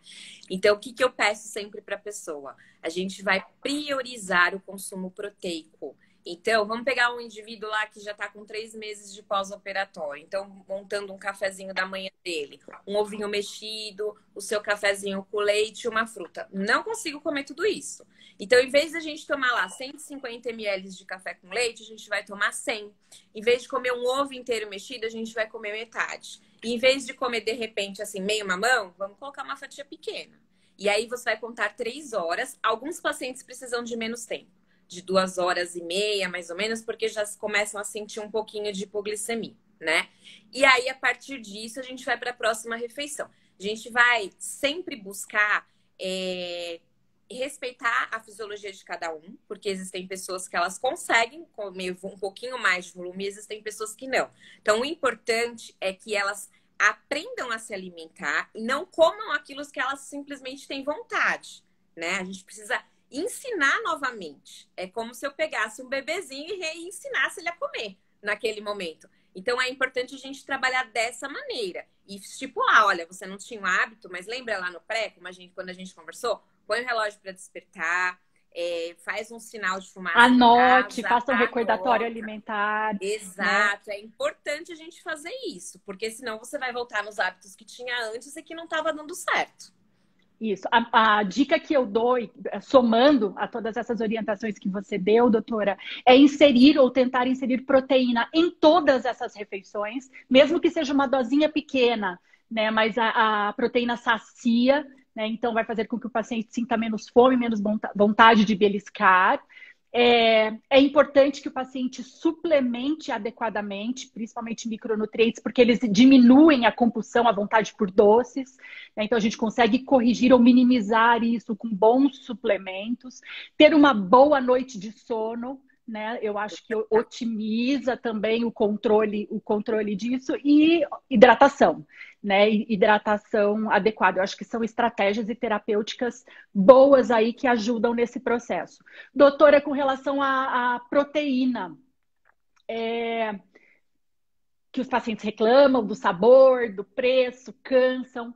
C: Então, o que eu peço sempre para a pessoa? A gente vai priorizar o consumo proteico. Então, vamos pegar um indivíduo lá que já está com 3 meses de pós-operatório. Então, montando um cafezinho da manhã dele, um ovinho mexido, o seu cafezinho com leite e uma fruta. Não consigo comer tudo isso. Então, em vez de a gente tomar lá 150 ml de café com leite, a gente vai tomar 100. Em vez de comer um ovo inteiro mexido, a gente vai comer metade. E em vez de comer, de repente, assim, meio mamão, vamos colocar uma fatia pequena. E aí, você vai contar 3 horas. Alguns pacientes precisam de menos tempo. De 2 horas e meia, mais ou menos, porque já começam a sentir um pouquinho de hipoglicemia, né? E aí, a partir disso, a gente vai para a próxima refeição. A gente vai sempre buscar respeitar a fisiologia de cada um, porque existem pessoas que elas conseguem comer um pouquinho mais de volume e existem pessoas que não. Então, o importante é que elas aprendam a se alimentar e não comam aquilo que elas simplesmente têm vontade, né? A gente precisa ensinar novamente. É como se eu pegasse um bebezinho e reensinasse ele a comer naquele momento. Então, é importante a gente trabalhar dessa maneira. e estipular, olha, você não tinha um hábito, mas lembra lá no pré, quando a gente conversou, põe o relógio para despertar, faz um sinal de fumaça
B: Anote,
C: em casa,
B: faça um recordatório
C: anota.
B: alimentar.
C: Exato, né? É importante a gente fazer isso, porque senão você vai voltar nos hábitos que tinha antes e que não estava dando certo.
B: Isso. A dica que eu dou, somando a todas essas orientações que você deu, doutora, é inserir ou tentar inserir proteína em todas essas refeições, mesmo que seja uma dosinha pequena, né? Mas a proteína sacia, né? Então vai fazer com que o paciente sinta menos fome, menos vontade de beliscar. É importante que o paciente suplemente adequadamente, principalmente micronutrientes, porque eles diminuem a compulsão, a vontade por doces, né? Então a gente consegue corrigir ou minimizar isso com bons suplementos. Ter uma boa noite de sono, né? Eu acho que otimiza também o controle disso, e hidratação, né? Hidratação adequada. Eu acho que são estratégias e terapêuticas boas aí que ajudam nesse processo. Doutora, com relação à proteína, que os pacientes reclamam do sabor, do preço, cansam.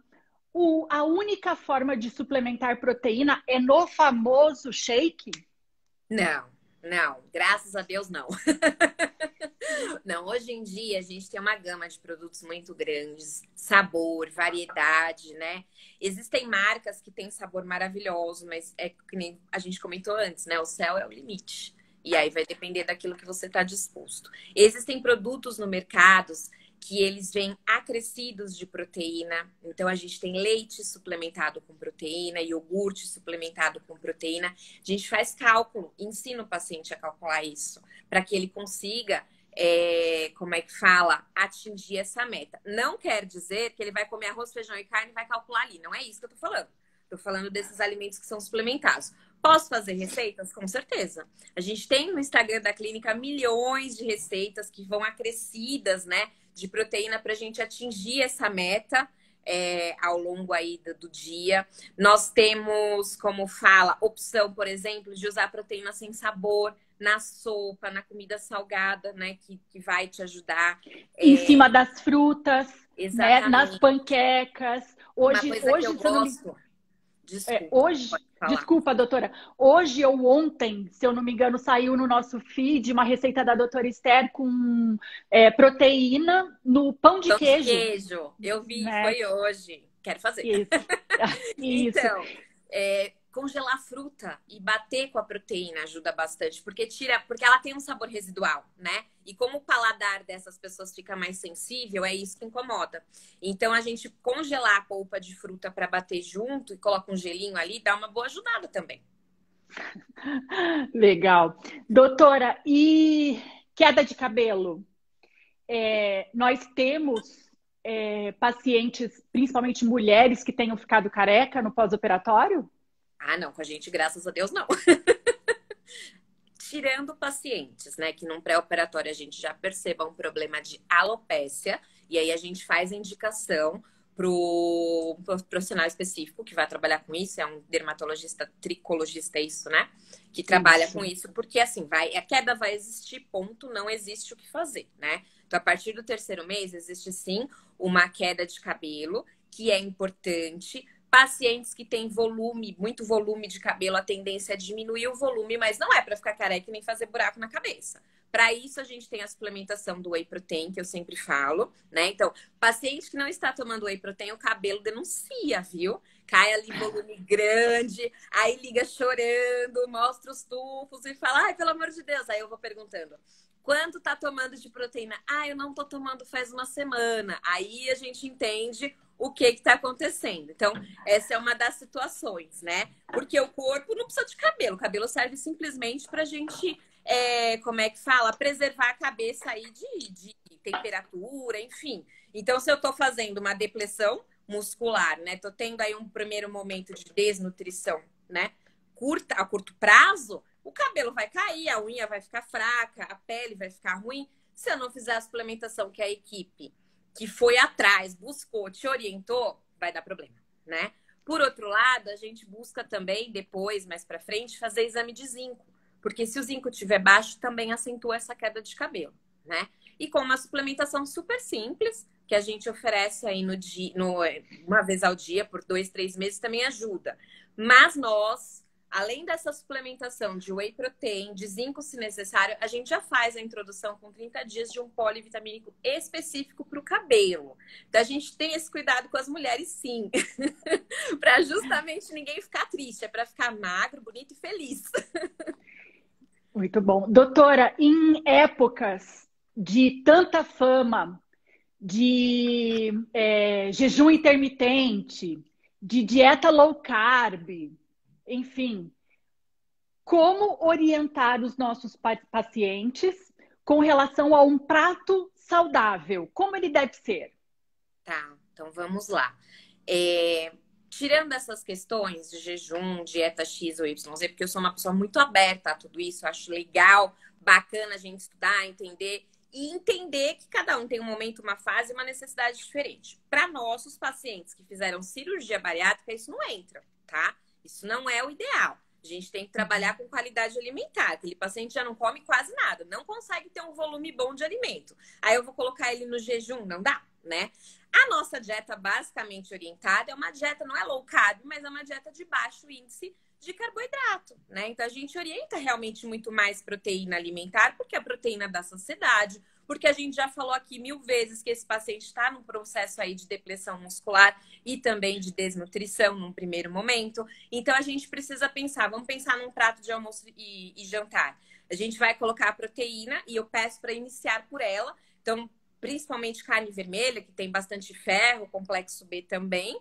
B: A única forma de suplementar proteína é no famoso shake?
C: Não, graças a Deus não. Não, hoje em dia a gente tem uma gama de produtos muito grandes, sabor, variedade, né? Existem marcas que têm sabor maravilhoso, mas é que nem a gente comentou antes, né? O céu é o limite. E aí vai depender daquilo que você está disposto. Existem produtos no mercado que eles vêm acrescidos de proteína. Então, a gente tem leite suplementado com proteína, iogurte suplementado com proteína. A gente faz cálculo, ensina o paciente a calcular isso, para que ele consiga, como é que fala, atingir essa meta. Não quer dizer que ele vai comer arroz, feijão e carne e vai calcular ali. Não é isso que eu tô falando. Tô falando desses alimentos que são suplementados. Posso fazer receitas? Com certeza. A gente tem no Instagram da clínica milhões de receitas que vão acrescidas, né, de proteína para a gente atingir essa meta ao longo aí do dia. Nós temos, como fala, opção, por exemplo, de usar proteína sem sabor na sopa, na comida salgada, né, que vai te ajudar.
B: Em cima das frutas, né,
C: Exatamente.
B: nas panquecas.
C: Uma coisa que eu gosto...
B: Desculpa, doutora. Hoje ou ontem, se eu não me engano, saiu no nosso feed uma receita da doutora Esther com proteína no pão de queijo.
C: Eu vi,
B: né?
C: Foi hoje. Quero fazer.
B: Isso.
C: Então, congelar fruta e bater com a proteína ajuda bastante, porque ela tem um sabor residual, né? E como o paladar dessas pessoas fica mais sensível, é isso que incomoda. Então, a gente congelar a polpa de fruta para bater junto e coloca um gelinho ali, dá uma boa ajudada também.
B: Legal. Doutora, e queda de cabelo? Nós temos pacientes, principalmente mulheres, que tenham ficado careca no pós-operatório?
C: Ah, não, com a gente, graças a Deus, não. Tirando pacientes, né, que num pré-operatório a gente já perceba um problema de alopécia, e aí a gente faz a indicação pro profissional específico que vai trabalhar com isso, é um dermatologista, tricologista, isso, né, que trabalha com isso, porque assim, a queda vai existir, ponto, não existe o que fazer, né? Então, a partir do 3º mês, existe sim uma queda de cabelo, que é importante. Pacientes que têm muito volume de cabelo, a tendência é diminuir o volume, mas não é para ficar careca nem fazer buraco na cabeça. Para isso, a gente tem a suplementação do Whey Protein, que eu sempre falo, né? Então, paciente que não está tomando Whey Protein, o cabelo denuncia, viu? Cai ali volume grande, aí liga chorando, mostra os tufos e fala, ai, pelo amor de Deus. Aí eu vou perguntando, quanto tá tomando de proteína? Ah, eu não tô tomando faz uma semana. Aí a gente entende o que está acontecendo. Então, essa é uma das situações, né? Porque o corpo não precisa de cabelo. O cabelo serve simplesmente para a gente, como é que fala? Preservar a cabeça aí de temperatura, enfim. Então, se eu estou fazendo uma depressão muscular, né? Tô tendo aí um primeiro momento de desnutrição, né? A curto prazo, o cabelo vai cair, a unha vai ficar fraca, a pele vai ficar ruim. Se eu não fizer a suplementação que a equipe que foi atrás, buscou, te orientou, vai dar problema, né? Por outro lado, a gente busca também, depois, mais pra frente, fazer exame de zinco. Porque se o zinco estiver baixo, também acentua essa queda de cabelo, né? E com uma suplementação super simples, que a gente oferece aí no dia, uma vez ao dia, por 2, 3 meses, também ajuda. Mas nós, além dessa suplementação de whey protein, de zinco se necessário, a gente já faz a introdução com 30 dias de um polivitamínico específico para o cabelo. Então a gente tem esse cuidado com as mulheres, sim. Para justamente ninguém ficar triste, é para ficar magro, bonito e feliz.
B: Muito bom. Doutora, em épocas de tanta fama, de jejum intermitente, de dieta low carb, enfim, como orientar os nossos pacientes com relação a um prato saudável? Como ele deve ser?
C: Tá, então vamos lá. Tirando essas questões de jejum, dieta X ou YZ, porque eu sou uma pessoa muito aberta a tudo isso, eu acho legal, bacana a gente estudar, entender e entender que cada um tem um momento, uma fase, uma necessidade diferente. Para nossos pacientes que fizeram cirurgia bariátrica, isso não entra, tá? Isso não é o ideal. A gente tem que trabalhar com qualidade alimentar. Aquele paciente já não come quase nada, não consegue ter um volume bom de alimento. Aí eu vou colocar ele no jejum, não dá, né? A nossa dieta basicamente orientada é uma dieta, não é low carb, mas é uma dieta de baixo índice de carboidrato, né? Então a gente orienta realmente muito mais proteína alimentar, porque a proteína dá saciedade, porque a gente já falou aqui 1000 vezes que esse paciente está num processo aí de depressão muscular e também de desnutrição num primeiro momento. Então a gente precisa pensar, vamos pensar num prato de almoço e jantar. A gente vai colocar a proteína e eu peço para iniciar por ela. Então, principalmente carne vermelha, que tem bastante ferro, complexo B também.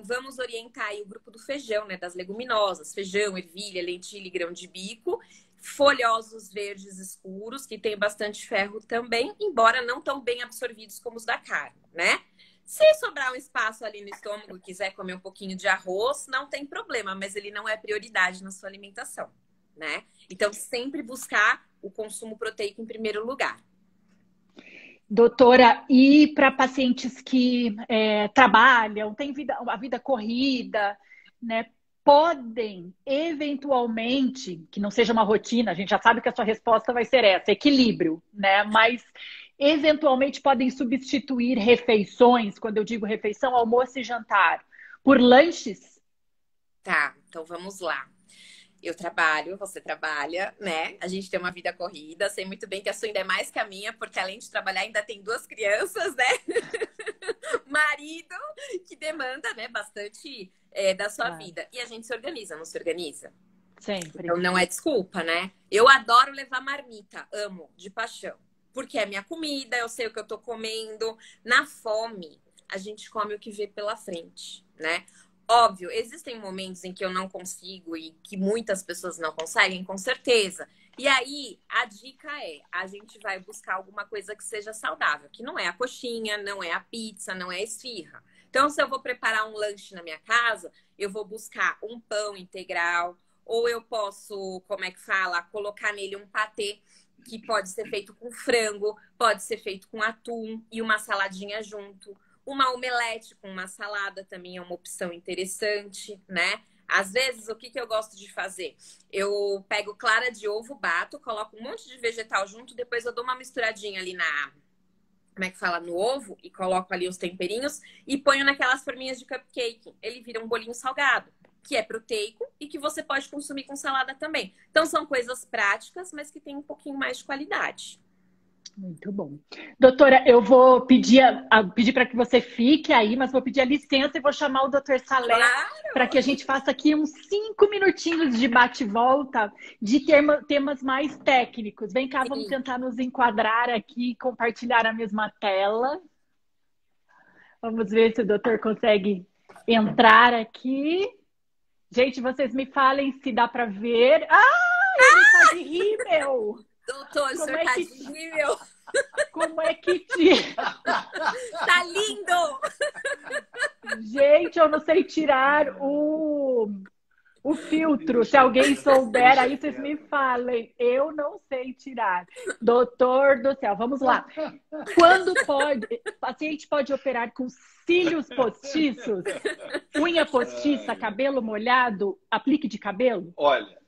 C: Vamos orientar aí o grupo do feijão, né? Das leguminosas, feijão, ervilha, lentilha e grão de bico. Folhosos verdes escuros, que tem bastante ferro também, embora não tão bem absorvidos como os da carne, né? Se sobrar um espaço ali no estômago e quiser comer um pouquinho de arroz, não tem problema, mas ele não é prioridade na sua alimentação, né? Então, sempre buscar o consumo proteico em primeiro lugar.
B: Doutora, e para pacientes que trabalham, têm a vida corrida, né? Podem, eventualmente, que não seja uma rotina, a gente já sabe que a sua resposta vai ser essa, equilíbrio, né? Mas, eventualmente, podem substituir refeições, quando eu digo refeição, almoço e jantar, por lanches?
C: Tá, então vamos lá. Eu trabalho, você trabalha, né? A gente tem uma vida corrida. Sei muito bem que a sua ainda é mais que a minha, porque além de trabalhar, ainda tem 2 crianças, né? Marido, que demanda, né, bastante da sua vida. E a gente se organiza, não se organiza?
B: Sempre.
C: Então não é desculpa, né? Eu adoro levar marmita, amo, de paixão. Porque é minha comida, eu sei o que eu tô comendo. Na fome, a gente come o que vê pela frente, né? Óbvio, existem momentos em que eu não consigo e que muitas pessoas não conseguem, com certeza. E aí, a dica é, a gente vai buscar alguma coisa que seja saudável, que não é a coxinha, não é a pizza, não é a esfirra. Então, se eu vou preparar um lanche na minha casa, eu vou buscar um pão integral, ou eu posso, como é que fala, colocar nele um patê, que pode ser feito com frango, pode ser feito com atum e uma saladinha junto. Uma omelete com uma salada também é uma opção interessante, né? Às vezes, o que eu gosto de fazer? Eu pego clara de ovo, bato, coloco um monte de vegetal junto, depois eu dou uma misturadinha ali como é que fala? No ovo, e coloco ali os temperinhos e ponho naquelas forminhas de cupcake. Ele vira um bolinho salgado, que é proteico e que você pode consumir com salada também. Então, são coisas práticas, mas que tem um pouquinho mais de qualidade.
B: Muito bom. Doutora, eu vou pedir para que você fique aí, mas vou pedir a licença e vou chamar o doutor Salé para que a gente faça aqui uns 5 minutinhos de bate-volta de temas mais técnicos. Vem cá, vamos tentar nos enquadrar aqui, compartilhar a mesma tela. Vamos ver se o doutor consegue entrar aqui. Gente, vocês me falem se dá para ver. Ele tá de rímel!
C: Doutor, o senhor tá de rímel.
B: Como é que tira?
C: Tá lindo!
B: Gente, eu não sei tirar o filtro. Se alguém souber, aí vocês me falem. Eu não sei tirar. Doutor do céu, vamos lá. Quando pode? O paciente pode operar com cílios postiços, unha postiça, cabelo molhado, aplique de cabelo?
D: Olha,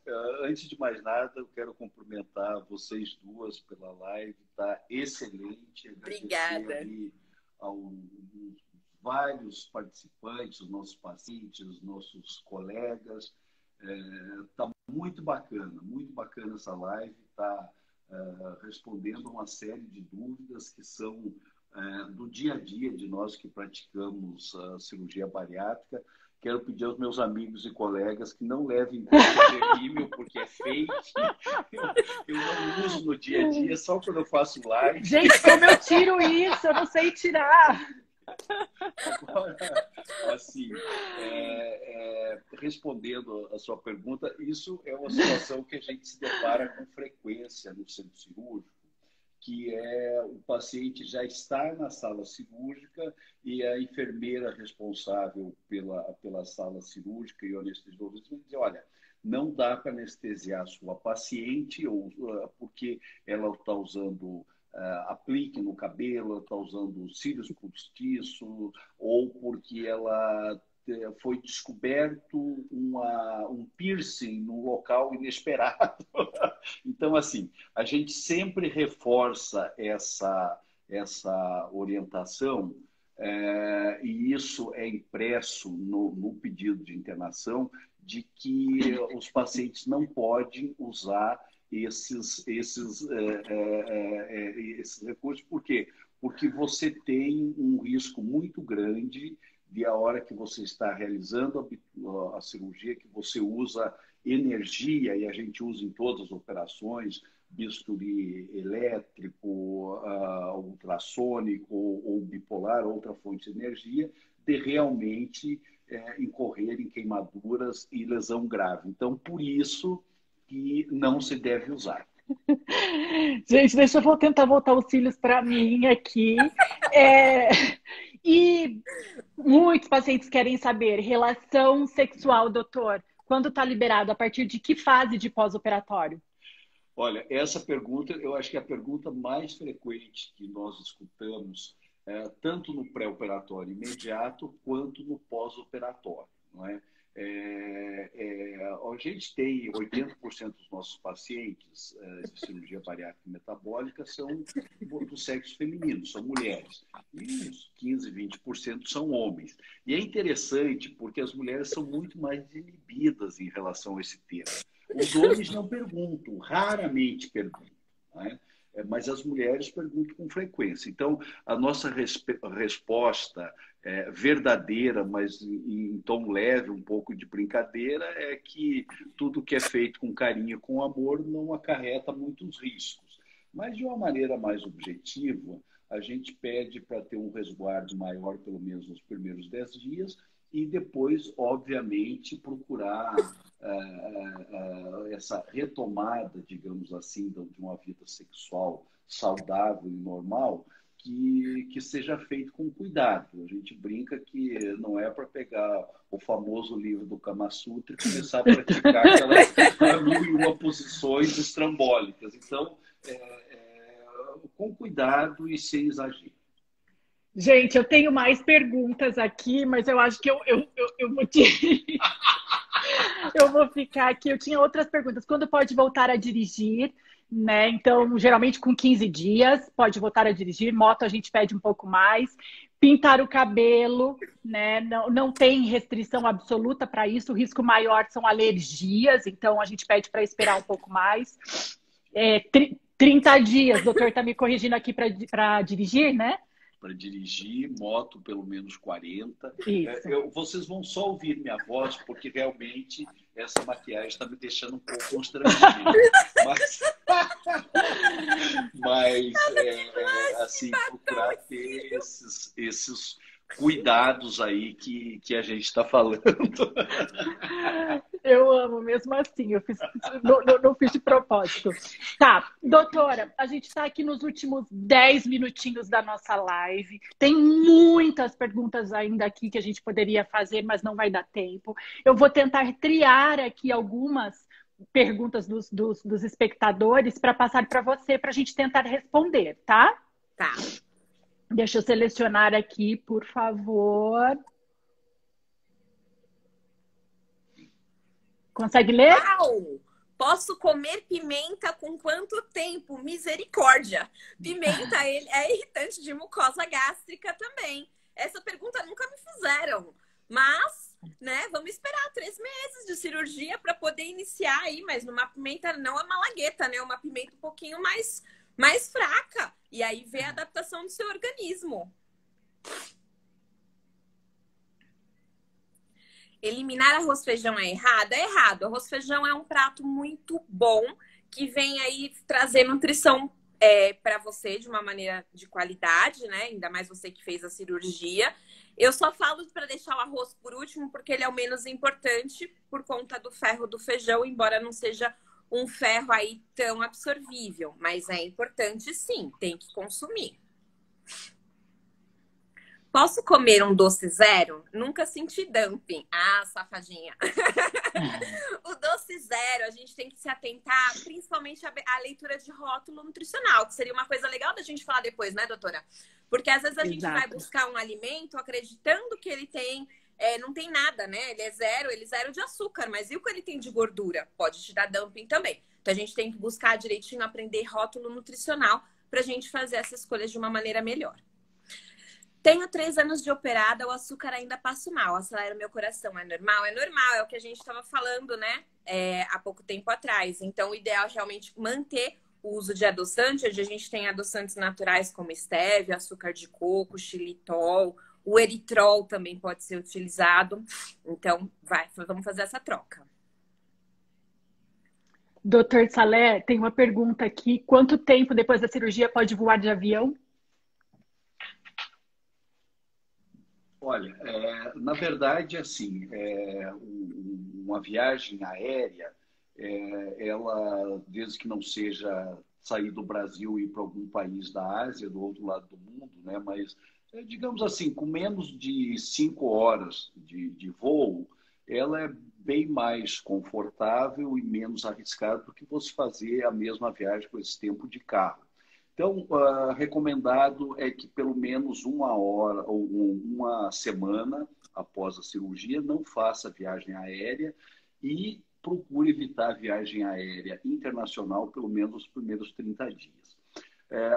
D: antes de mais nada, eu quero cumprimentar vocês duas pela live, tá excelente.
C: Obrigada.
D: Aí aos vários participantes, os nossos pacientes, os nossos colegas. Está muito bacana essa live, está respondendo uma série de dúvidas que são do dia a dia de nós que praticamos a cirurgia bariátrica. Quero pedir aos meus amigos e colegas que não levem em conta o rímel, porque é fake. Eu não uso no dia a dia, só quando eu faço live.
B: Gente, como eu tiro isso? Eu não sei tirar.
D: Agora, assim, respondendo a sua pergunta, isso é uma situação que a gente se depara com frequência no centro cirúrgico, que é o paciente já estar na sala cirúrgica e a enfermeira responsável pela sala cirúrgica e o anestesiologista diz: olha, não dá para anestesiar a sua paciente porque ela está usando aplique no cabelo, ela está usando cílios postiços, ou porque ela foi descoberto um piercing num local inesperado. Então, assim, a gente sempre reforça essa orientação, e isso é impresso no pedido de internação, de que os pacientes não podem usar esses recursos. Por quê? Porque você tem um risco muito grande de a hora que você está realizando a cirurgia, que você usa energia, e a gente usa em todas as operações, bisturi elétrico, ultrassônico ou bipolar, outra fonte de energia, de realmente incorrer em queimaduras e lesão grave. Então, por isso que não se deve usar.
B: Gente, deixa eu tentar voltar os cílios para mim aqui. E muitos pacientes querem saber, relação sexual, doutor, quando está liberado? A partir de que fase de pós-operatório?
D: Olha, essa pergunta, eu acho que é a pergunta mais frequente que nós escutamos, tanto no pré-operatório imediato, quanto no pós-operatório, não é? A gente tem 80% dos nossos pacientes de cirurgia bariátrica e metabólica são do sexo feminino, são mulheres. E uns 15%, 20% são homens. E é interessante porque as mulheres são muito mais inibidas em relação a esse tema. Os homens não perguntam, raramente perguntam, né? Mas as mulheres perguntam com frequência. Então, a nossa resposta verdadeira, mas em tom leve, um pouco de brincadeira, é que tudo que é feito com carinho e com amor não acarreta muitos riscos. Mas, de uma maneira mais objetiva, a gente pede para ter um resguardo maior, pelo menos nos primeiros 10 dias, e depois, obviamente, procurar essa retomada, digamos assim, de uma vida sexual saudável e normal, que seja feito com cuidado. A gente brinca que não é para pegar o famoso livro do Kama Sutra e começar a praticar aquelas 1001 posições estrambólicas. Então, com cuidado e sem exagero.
B: Gente, eu tenho mais perguntas aqui, mas eu acho que eu vou eu vou ficar aqui. Eu tinha outras perguntas. Quando pode voltar a dirigir, né? Então, geralmente com 15 dias pode voltar a dirigir. Moto a gente pede um pouco mais. Pintar o cabelo, né? Não tem restrição absoluta para isso. O risco maior são alergias, então a gente pede para esperar um pouco mais. 30 dias, o doutor está me corrigindo aqui para dirigir, né?
D: Para dirigir, moto pelo menos 40.
B: Isso.
D: Vocês vão só ouvir minha voz, porque realmente essa maquiagem está me deixando um pouco constrangido. Mas assim, procurar ter esses cuidados aí que a gente está falando.
B: Eu amo, mesmo assim, não fiz de propósito. Tá, doutora, a gente está aqui nos últimos 10 minutinhos da nossa live. Tem muitas perguntas ainda aqui que a gente poderia fazer, mas não vai dar tempo. Eu vou tentar triar aqui algumas perguntas dos espectadores para passar para você, para a gente tentar responder, tá?
C: Tá.
B: Deixa eu selecionar aqui, por favor. Consegue ler?
C: Uau! Posso comer pimenta com quanto tempo? Misericórdia! Pimenta é irritante de mucosa gástrica também. Essa pergunta nunca me fizeram. Mas, né, vamos esperar 3 meses de cirurgia para poder iniciar aí. Mas numa pimenta não é malagueta, né? Uma pimenta um pouquinho mais fraca. E aí vê a adaptação do seu organismo. Eliminar arroz feijão é errado? É errado. Arroz feijão é um prato muito bom que vem aí trazer nutrição para você de uma maneira de qualidade, né? Ainda mais você que fez a cirurgia. Eu só falo para deixar o arroz por último porque ele é o menos importante por conta do ferro do feijão, embora não seja um ferro aí tão absorvível. Mas é importante sim, tem que consumir. Posso comer um doce zero? Nunca senti dumping. Ah, safadinha. O doce zero, a gente tem que se atentar, principalmente à leitura de rótulo nutricional, que seria uma coisa legal da gente falar depois, né, doutora? Porque às vezes a gente vai buscar um alimento acreditando que ele tem, não tem nada, né? Ele é zero de açúcar, mas e o que ele tem de gordura? Pode te dar dumping também. Então a gente tem que buscar direitinho, aprender rótulo nutricional para a gente fazer essa escolha de uma maneira melhor. Tenho 3 anos de operada, o açúcar ainda passo mal, acelera o meu coração. É normal? É normal, é o que a gente estava falando, né? Há pouco tempo atrás. Então, o ideal é realmente manter o uso de adoçante. Hoje a gente tem adoçantes naturais como stevia, açúcar de coco, xilitol. O eritrol também pode ser utilizado. Então, vamos fazer essa troca.
B: Doutor Salé, tem uma pergunta aqui. Quanto tempo depois da cirurgia pode voar de avião?
D: Olha, na verdade, assim, uma viagem aérea, ela, desde que não seja sair do Brasil e ir para algum país da Ásia, do outro lado do mundo, né? Mas, digamos assim, com menos de 5 horas de voo, ela é bem mais confortável e menos arriscada do que você fazer a mesma viagem com esse tempo de carro. Então, recomendado é que pelo menos 1 hora ou 1 semana após a cirurgia não faça viagem aérea e procure evitar viagem aérea internacional pelo menos os primeiros 30 dias.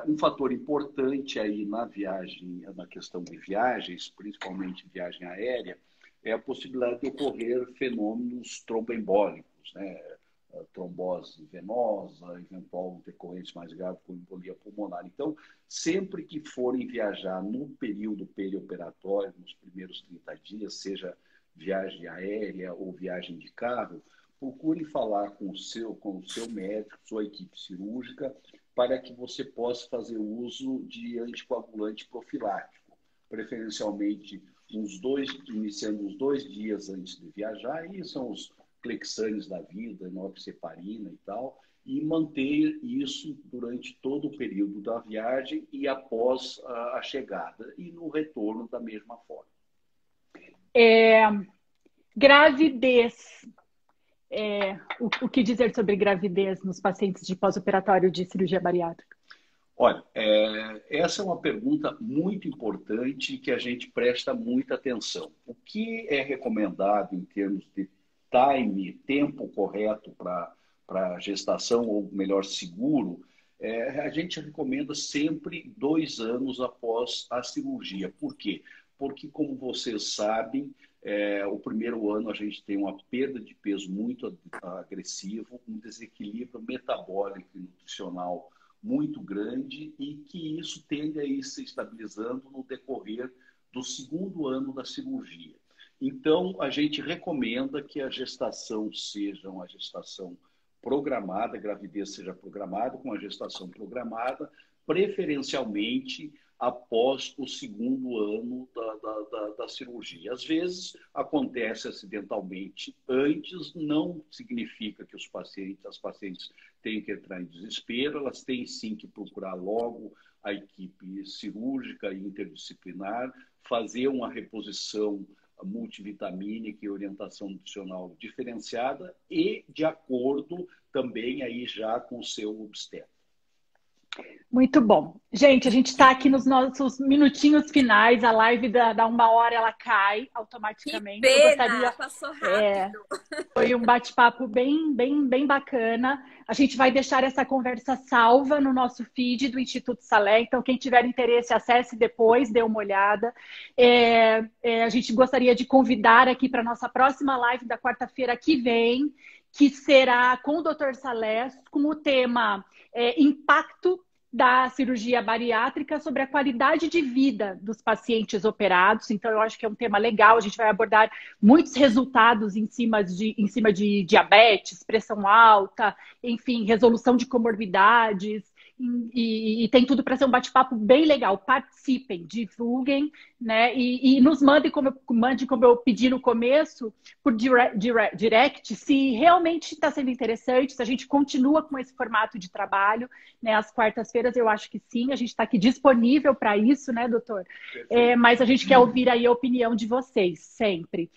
D: Um fator importante aí na viagem, na questão de viagens, principalmente viagem aérea, é a possibilidade de ocorrer fenômenos tromboembólicos, né? Trombose venosa, eventual decorrente mais grave com embolia pulmonar. Então, sempre que forem viajar no período perioperatório, nos primeiros 30 dias, seja viagem aérea ou viagem de carro, procure falar com o seu médico, sua equipe cirúrgica, para que você possa fazer uso de anticoagulante profilático, preferencialmente iniciando uns 2 dias antes de viajar, e são os Clexanes da vida, enoxaparina e tal, e manter isso durante todo o período da viagem e após a chegada, e no retorno da mesma forma.
B: Gravidez. O que dizer sobre gravidez nos pacientes de pós-operatório de cirurgia bariátrica?
D: Olha, essa é uma pergunta muito importante que a gente presta muita atenção. O que é recomendado em termos de tempo correto para gestação, ou melhor, seguro, a gente recomenda sempre 2 anos após a cirurgia. Por quê? Porque, como vocês sabem, o primeiro ano a gente tem uma perda de peso muito agressivo, um desequilíbrio metabólico e nutricional muito grande, e que isso tende a ir se estabilizando no decorrer do 2º ano da cirurgia. Então, a gente recomenda que a gestação seja uma gestação programada, a gravidez seja programada com a gestação programada, preferencialmente após o 2º ano da cirurgia. Às vezes, acontece acidentalmente antes, não significa que as pacientes tenham que entrar em desespero, elas têm sim que procurar logo a equipe cirúrgica e interdisciplinar, fazer uma reposição multivitamínica e orientação nutricional diferenciada e de acordo também aí já com o seu obstetra.
B: Muito bom. Gente, a gente está aqui nos nossos minutinhos finais. A live da 1 hora ela cai
C: Que
B: automaticamente. Eu
C: pena!
B: gostaria.
C: Passou
B: é,
C: rápido.
B: Foi um bate-papo bem bacana. A gente vai deixar essa conversa salva no nosso feed do Instituto Salé. Então, quem tiver interesse, acesse depois, dê uma olhada. A gente gostaria de convidar aqui para a nossa próxima live da quarta-feira que vem, que será com o Dr. Salé, com o tema Impacto da cirurgia bariátrica sobre a qualidade de vida dos pacientes operados. Então, eu acho que é um tema legal. A gente vai abordar muitos resultados em cima de diabetes, pressão alta, enfim, resolução de comorbidades. E tem tudo para ser um bate-papo bem legal. Participem, divulguem, né? E nos mandem, como eu pedi no começo, por direct, se realmente está sendo interessante, se a gente continua com esse formato de trabalho, né? Às quartas-feiras, eu acho que sim. A gente está aqui disponível para isso, né, doutor? Mas a gente quer ouvir aí a opinião de vocês, sempre.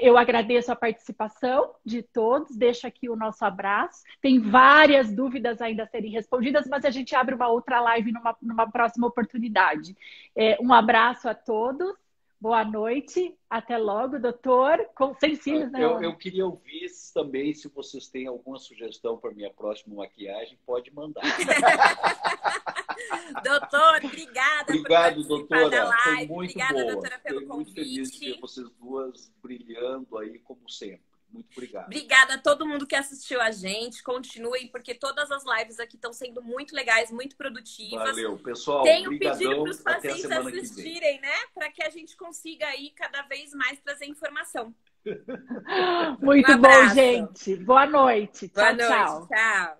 B: Eu agradeço a participação de todos, deixo aqui o nosso abraço. Tem várias dúvidas ainda a serem respondidas, mas a gente abre uma outra live numa próxima oportunidade. Um abraço a todos, boa noite, até logo, doutor. Sem cílios, né?
D: Eu queria ouvir também, se vocês têm alguma sugestão para minha próxima maquiagem, pode mandar.
C: Doutor, obrigada por
D: Obrigado,
C: participar da
D: doutora. Foi
C: live.
D: muito
C: Obrigada,
D: boa.
C: doutora, pelo
D: Fiquei muito feliz de ver
C: convite.
D: vocês duas brilhando aí, como sempre. Muito obrigado.
C: Obrigada a todo mundo que assistiu a gente. Continuem, porque todas as lives aqui estão sendo muito legais, muito produtivas.
D: Valeu, pessoal.
C: Tenho pedido para os
D: Até a
C: pacientes
D: semana que vem.
C: assistirem, né? Para que a gente consiga aí cada vez mais trazer informação.
B: Muito bom, gente. Boa noite.
C: Boa
B: Tchau,
C: noite.
B: tchau.
C: Tchau.